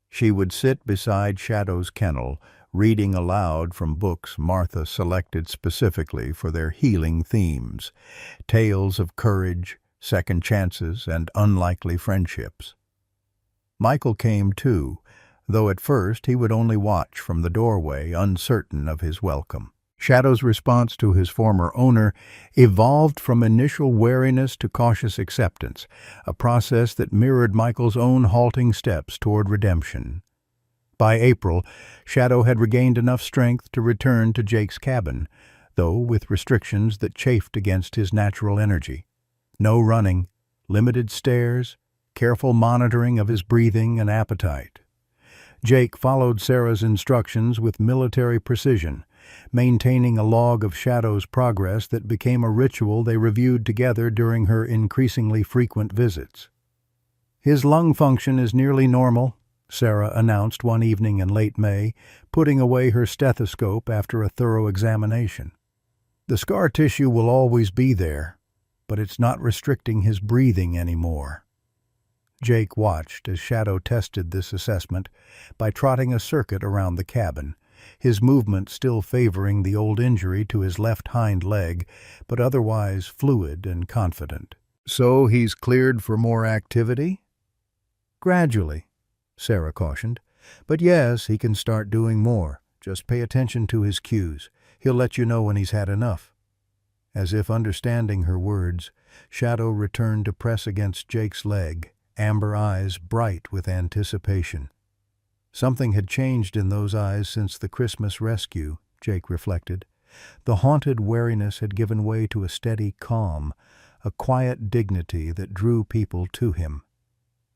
Speaker 1: She would sit beside Shadow's kennel, reading aloud from books Martha selected specifically for their healing themes, tales of courage, second chances, and unlikely friendships. Michael came too, though at first he would only watch from the doorway, uncertain of his welcome. Shadow's response to his former owner evolved from initial wariness to cautious acceptance, a process that mirrored Michael's own halting steps toward redemption. By April, Shadow had regained enough strength to return to Jake's cabin, though with restrictions that chafed against his natural energy. No running, limited stairs, careful monitoring of his breathing and appetite. Jake followed Sarah's instructions with military precision, maintaining a log of Shadow's progress that became a ritual they reviewed together during her increasingly frequent visits. His lung function is nearly normal, Sarah announced one evening in late May, putting away her stethoscope after a thorough examination. The scar tissue will always be there, but it's not restricting his breathing anymore. Jake watched as Shadow tested this assessment by trotting a circuit around the cabin, his movement still favoring the old injury to his left hind leg, but otherwise fluid and confident. So he's cleared for more activity? Gradually, Sarah cautioned. But yes, he can start doing more. Just pay attention to his cues. He'll let you know when he's had enough." As if understanding her words, Shadow returned to press against Jake's leg, amber eyes bright with anticipation. Something had changed in those eyes since the Christmas rescue, Jake reflected. The haunted wariness had given way to a steady calm, a quiet dignity that drew people to him.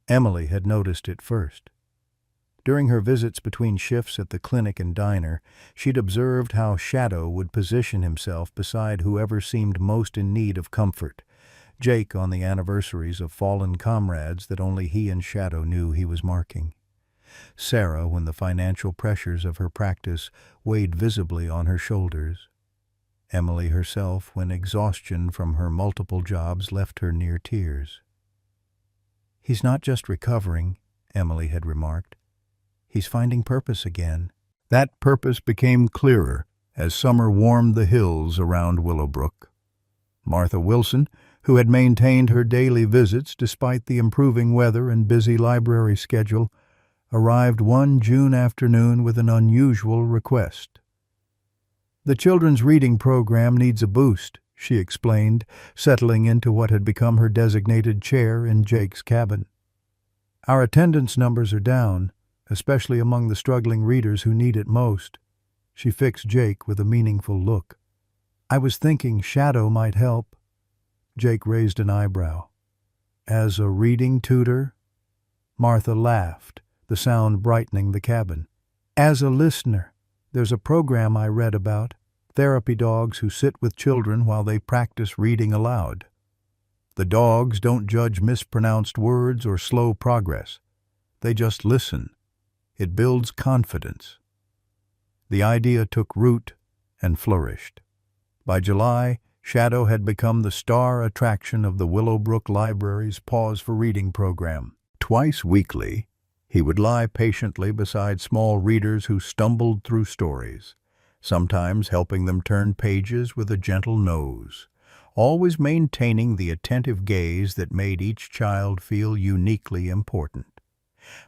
Speaker 1: Emily had noticed it first. During her visits between shifts at the clinic and diner, she'd observed how Shadow would position himself beside whoever seemed most in need of comfort. Jake on the anniversaries of fallen comrades that only he and Shadow knew he was marking. Sarah when the financial pressures of her practice weighed visibly on her shoulders. Emily herself when exhaustion from her multiple jobs left her near tears. "He's not just recovering," Emily had remarked. "He's finding purpose again." That purpose became clearer as summer warmed the hills around Willowbrook. Martha Wilson, who had maintained her daily visits despite the improving weather and busy library schedule, arrived one June afternoon with an unusual request. "The children's reading program needs a boost," she explained, settling into what had become her designated chair in Jake's cabin. "Our attendance numbers are down, especially among the struggling readers who need it most." She fixed Jake with a meaningful look. "I was thinking Shadow might help." Jake raised an eyebrow. "As a reading tutor?" Martha laughed, the sound brightening the cabin. "As a listener. There's a program I read about, therapy dogs who sit with children while they practice reading aloud. The dogs don't judge mispronounced words or slow progress. They just listen. It builds confidence." The idea took root and flourished. By July, Shadow had become the star attraction of the Willowbrook Library's Pause for Reading program. Twice weekly, he would lie patiently beside small readers who stumbled through stories, sometimes helping them turn pages with a gentle nose, always maintaining the attentive gaze that made each child feel uniquely important.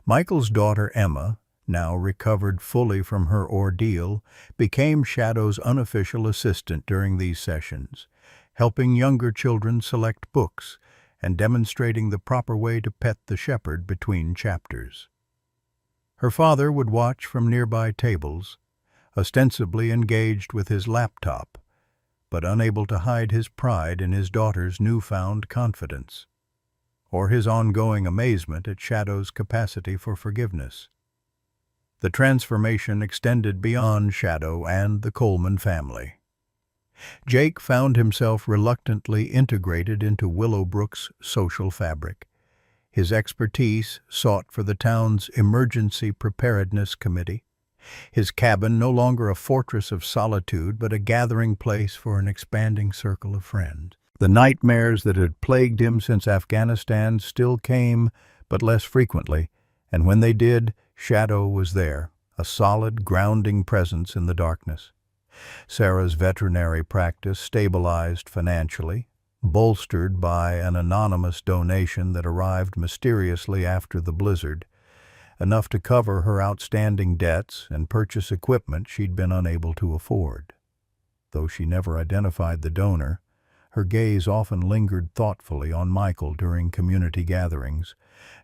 Speaker 1: Michael's daughter Emma, now recovered fully from her ordeal, became Shadow's unofficial assistant during these sessions, helping younger children select books and demonstrating the proper way to pet the shepherd between chapters. Her father would watch from nearby tables, ostensibly engaged with his laptop, but unable to hide his pride in his daughter's newfound confidence, or his ongoing amazement at Shadow's capacity for forgiveness. The transformation extended beyond Shadow and the Coleman family. Jake found himself reluctantly integrated into Willowbrook's social fabric. His expertise sought for the town's Emergency Preparedness Committee, his cabin no longer a fortress of solitude but a gathering place for an expanding circle of friends. The nightmares that had plagued him since Afghanistan still came, but less frequently, and when they did, Shadow was there, a solid, grounding presence in the darkness. Sarah's veterinary practice stabilized financially, bolstered by an anonymous donation that arrived mysteriously after the blizzard, enough to cover her outstanding debts and purchase equipment she'd been unable to afford. Though she never identified the donor, her gaze often lingered thoughtfully on Michael during community gatherings,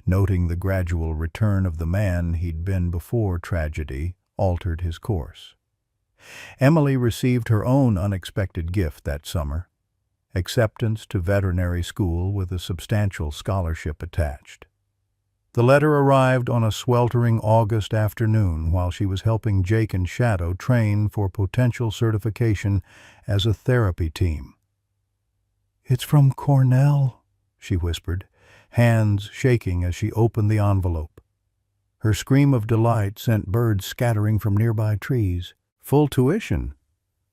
Speaker 1: noting the gradual return of the man he'd been before tragedy altered his course. Emily received her own unexpected gift that summer, acceptance to veterinary school with a substantial scholarship attached. The letter arrived on a sweltering August afternoon while she was helping Jake and Shadow train for potential certification as a therapy team. "It's from Cornell," she whispered, hands shaking as she opened the envelope. Her scream of delight sent birds scattering from nearby trees. "Full tuition?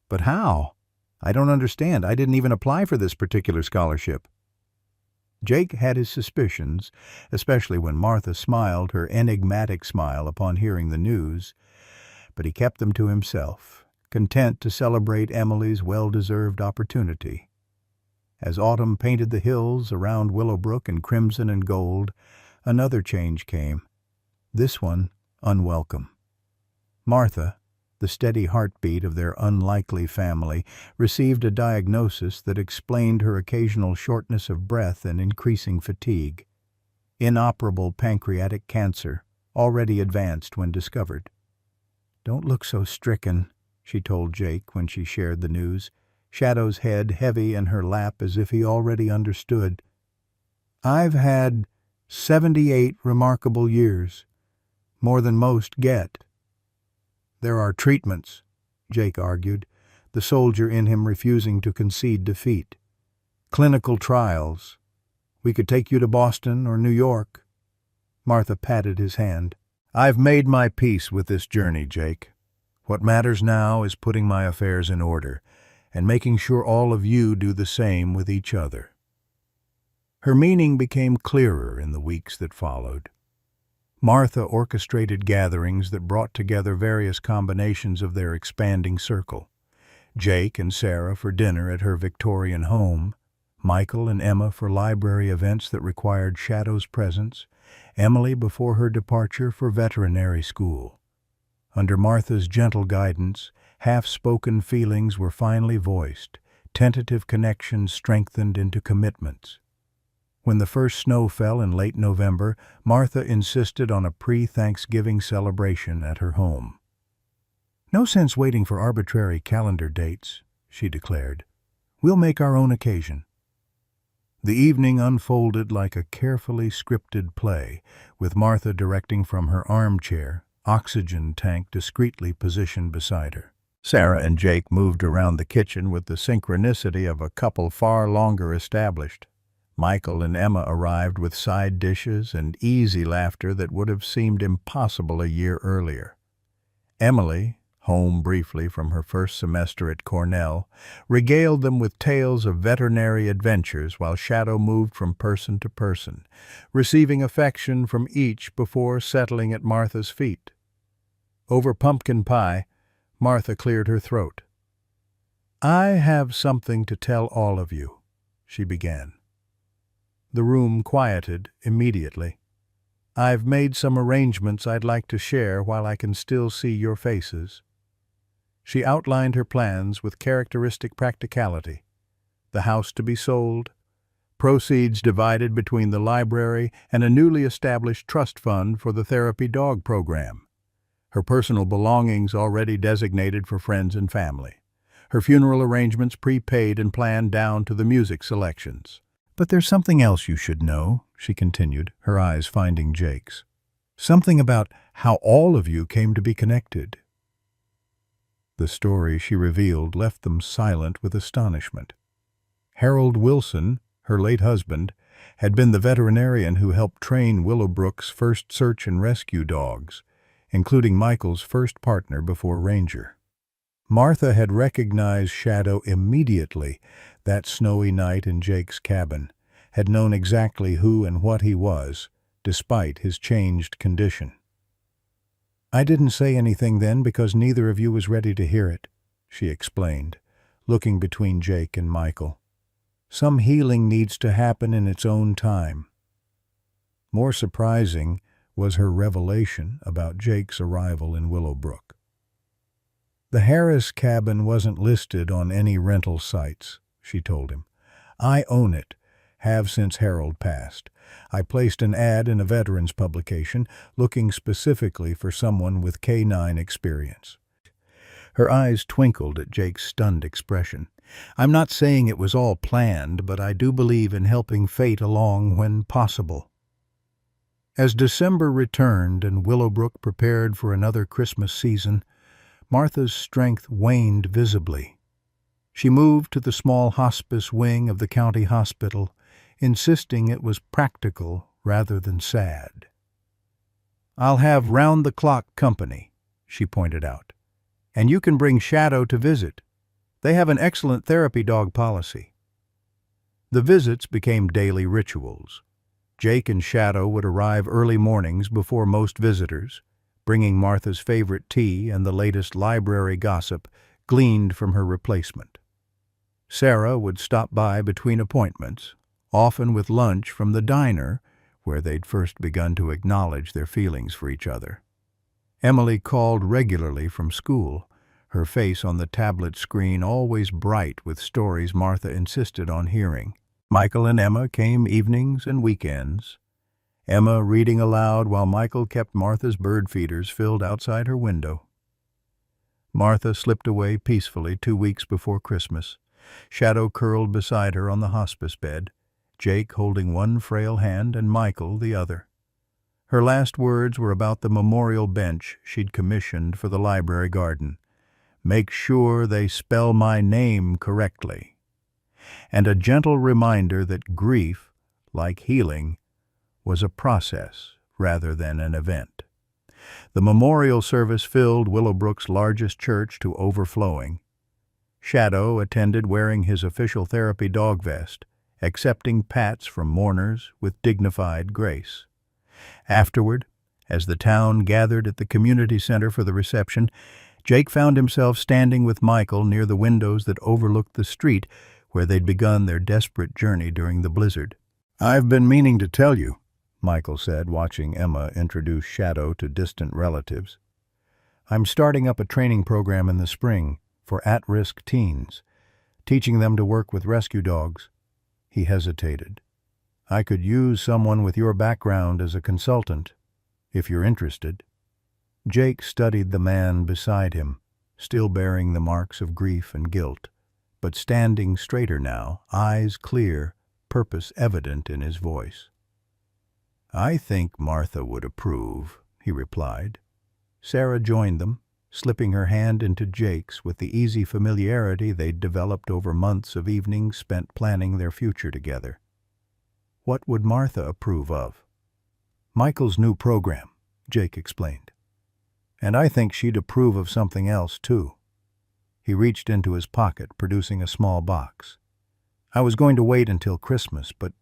Speaker 1: But how? I don't understand. I didn't even apply for this particular scholarship." Jake had his suspicions, especially when Martha smiled her enigmatic smile upon hearing the news, but he kept them to himself, content to celebrate Emily's well-deserved opportunity. As autumn painted the hills around Willowbrook in crimson and gold, another change came, this one unwelcome. Martha, the steady heartbeat of their unlikely family, received a diagnosis that explained her occasional shortness of breath and increasing fatigue. Inoperable pancreatic cancer, already advanced when discovered. "Don't look so stricken," she told Jake when she shared the news, Shadow's head heavy in her lap as if he already understood. "I've had 78 remarkable years, more than most get." "There are treatments," Jake argued, the soldier in him refusing to concede defeat. "Clinical trials. We could take you to Boston or New York." Martha patted his hand. "I've made my peace with this journey, Jake. What matters now is putting my affairs in order and making sure all of you do the same with each other." Her meaning became clearer in the weeks that followed. Martha orchestrated gatherings that brought together various combinations of their expanding circle. Jake and Sarah for dinner at her Victorian home, Michael and Emma for library events that required Shadow's presence, Emily before her departure for veterinary school. Under Martha's gentle guidance, half-spoken feelings were finally voiced, tentative connections strengthened into commitments. When the first snow fell in late November, Martha insisted on a pre-Thanksgiving celebration at her home. "No sense waiting for arbitrary calendar dates," she declared. "We'll make our own occasion." The evening unfolded like a carefully scripted play, with Martha directing from her armchair, oxygen tank discreetly positioned beside her. Sarah and Jake moved around the kitchen with the synchronicity of a couple far longer established. Michael and Emma arrived with side dishes and easy laughter that would have seemed impossible a year earlier. Emily, home briefly from her first semester at Cornell, regaled them with tales of veterinary adventures while Shadow moved from person to person, receiving affection from each before settling at Martha's feet. Over pumpkin pie, Martha cleared her throat. "I have something to tell all of you," she began. The room quieted immediately. "I've made some arrangements I'd like to share while I can still see your faces." She outlined her plans with characteristic practicality. The house to be sold, proceeds divided between the library and a newly established trust fund for the therapy dog program. Her personal belongings already designated for friends and family. Her funeral arrangements prepaid and planned down to the music selections. "But there's something else you should know," she continued, her eyes finding Jake's. "Something about how all of you came to be connected." The story she revealed left them silent with astonishment. Harold Wilson, her late husband, had been the veterinarian who helped train Willowbrook's first search and rescue dogs, including Michael's first partner before Ranger. Martha had recognized Shadow immediately that snowy night in Jake's cabin, had known exactly who and what he was, despite his changed condition. "I didn't say anything then because neither of you was ready to hear it," she explained, looking between Jake and Michael. "Some healing needs to happen in its own time." More surprising was her revelation about Jake's arrival in Willowbrook. "The Harris cabin wasn't listed on any rental sites," she told him. "I own it, have since Harold passed. I placed an ad in a veterans publication looking specifically for someone with canine experience." Her eyes twinkled at Jake's stunned expression. "I'm not saying it was all planned, but I do believe in helping fate along when possible." As December returned and Willowbrook prepared for another Christmas season, Martha's strength waned visibly. She moved to the small hospice wing of the county hospital, insisting it was practical rather than sad. "I'll have round-the-clock company," she pointed out, "and you can bring Shadow to visit. They have an excellent therapy dog policy." The visits became daily rituals. Jake and Shadow would arrive early mornings before most visitors, bringing Martha's favorite tea and the latest library gossip gleaned from her replacement. Sarah would stop by between appointments, often with lunch from the diner where they'd first begun to acknowledge their feelings for each other. Emily called regularly from school, her face on the tablet screen always bright with stories Martha insisted on hearing. Michael and Emma came evenings and weekends, Emma reading aloud while Michael kept Martha's bird feeders filled outside her window. Martha slipped away peacefully 2 weeks before Christmas, Shadow curled beside her on the hospice bed, Jake holding one frail hand and Michael the other. Her last words were about the memorial bench she'd commissioned for the library garden. "Make sure they spell my name correctly." And a gentle reminder that grief, like healing, was a process rather than an event. The memorial service filled Willowbrook's largest church to overflowing. Shadow attended wearing his official therapy dog vest, accepting pats from mourners with dignified grace. Afterward, as the town gathered at the community center for the reception, Jake found himself standing with Michael near the windows that overlooked the street where they'd begun their desperate journey during the blizzard. "I've been meaning to tell you," Michael said, watching Emma introduce Shadow to distant relatives. "I'm starting up a training program in the spring for at-risk teens, teaching them to work with rescue dogs." He hesitated. "I could use someone with your background as a consultant, if you're interested." Jake studied the man beside him, still bearing the marks of grief and guilt, but standing straighter now, eyes clear, purpose evident in his voice. "I think Martha would approve," he replied. Sarah joined them, slipping her hand into Jake's with the easy familiarity they'd developed over months of evenings spent planning their future together. "What would Martha approve of?" "Michael's new program," Jake explained. "And I think she'd approve of something else, too." He reached into his pocket, producing a small box. "I was going to wait until Christmas, but—"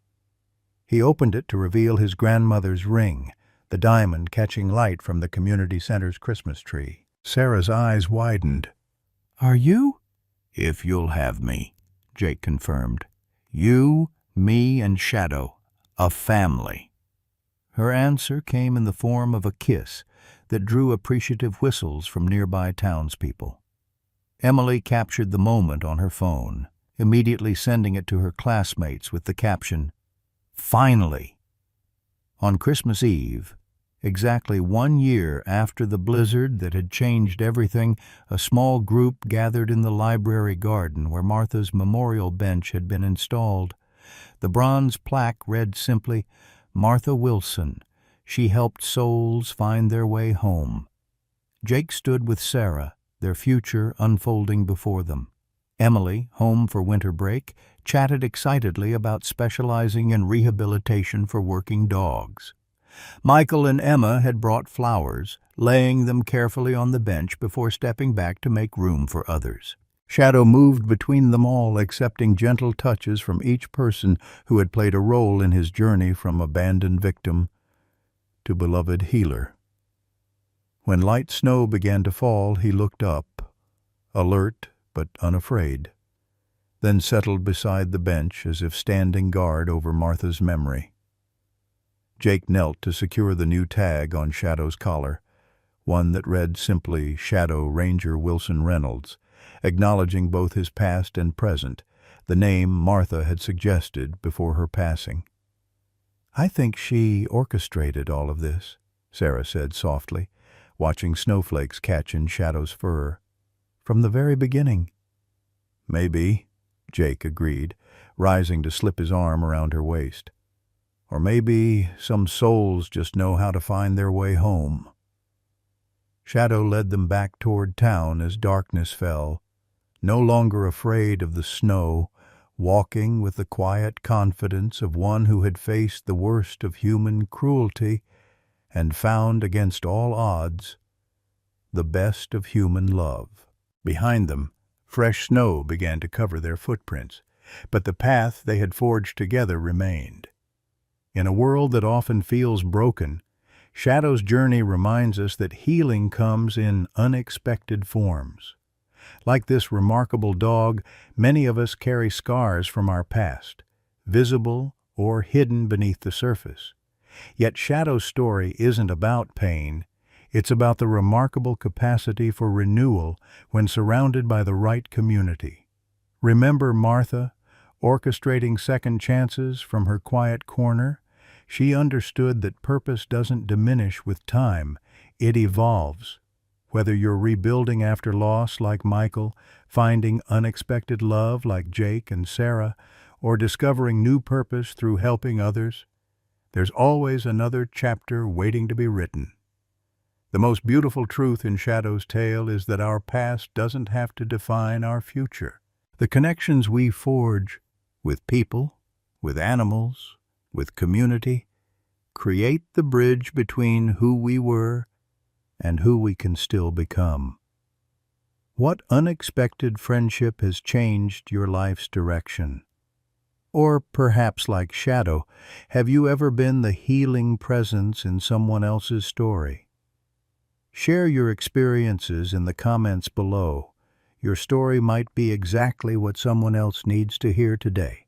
Speaker 1: He opened it to reveal his grandmother's ring, the diamond catching light from the community center's Christmas tree. Sarah's eyes widened. "Are you—" "If you'll have me," Jake confirmed. "You, me, and Shadow. A family." Her answer came in the form of a kiss that drew appreciative whistles from nearby townspeople. Emily captured the moment on her phone, immediately sending it to her classmates with the caption, "Finally!" On Christmas Eve, exactly 1 year after the blizzard that had changed everything, a small group gathered in the library garden where Martha's memorial bench had been installed. The bronze plaque read simply, "Martha Wilson. She helped souls find their way home." Jake stood with Sarah, their future unfolding before them. Emily, home for winter break, chatted excitedly about specializing in rehabilitation for working dogs. Michael and Emma had brought flowers, laying them carefully on the bench before stepping back to make room for others. Shadow moved between them all, accepting gentle touches from each person who had played a role in his journey from abandoned victim to beloved healer. When light snow began to fall, he looked up, alert but unafraid, then settled beside the bench as if standing guard over Martha's memory. Jake knelt to secure the new tag on Shadow's collar, one that read simply Shadow Ranger Wilson Reynolds, acknowledging both his past and present, the name Martha had suggested before her passing. "I think she orchestrated all of this," Sarah said softly, watching snowflakes catch in Shadow's fur. "From the very beginning." "Maybe," Jake agreed, rising to slip his arm around her waist. "Or maybe some souls just know how to find their way home." Shadow led them back toward town as darkness fell, no longer afraid of the snow, walking with the quiet confidence of one who had faced the worst of human cruelty and found, against all odds, the best of human love. Behind them, fresh snow began to cover their footprints, but the path they had forged together remained. In a world that often feels broken, Shadow's journey reminds us that healing comes in unexpected forms. Like this remarkable dog, many of us carry scars from our past, visible or hidden beneath the surface. Yet Shadow's story isn't about pain, It's about the remarkable capacity for renewal when surrounded by the right community. Remember Martha, orchestrating second chances from her quiet corner? She understood that purpose doesn't diminish with time, it evolves. Whether you're rebuilding after loss like Michael, finding unexpected love like Jake and Sarah, or discovering new purpose through helping others, there's always another chapter waiting to be written. The most beautiful truth in Shadow's tale is that our past doesn't have to define our future. The connections we forge with people, with animals, with community, create the bridge between who we were and who we can still become. What unexpected friendship has changed your life's direction? Or perhaps like Shadow, have you ever been the healing presence in someone else's story? Share your experiences in the comments below. Your story might be exactly what someone else needs to hear today.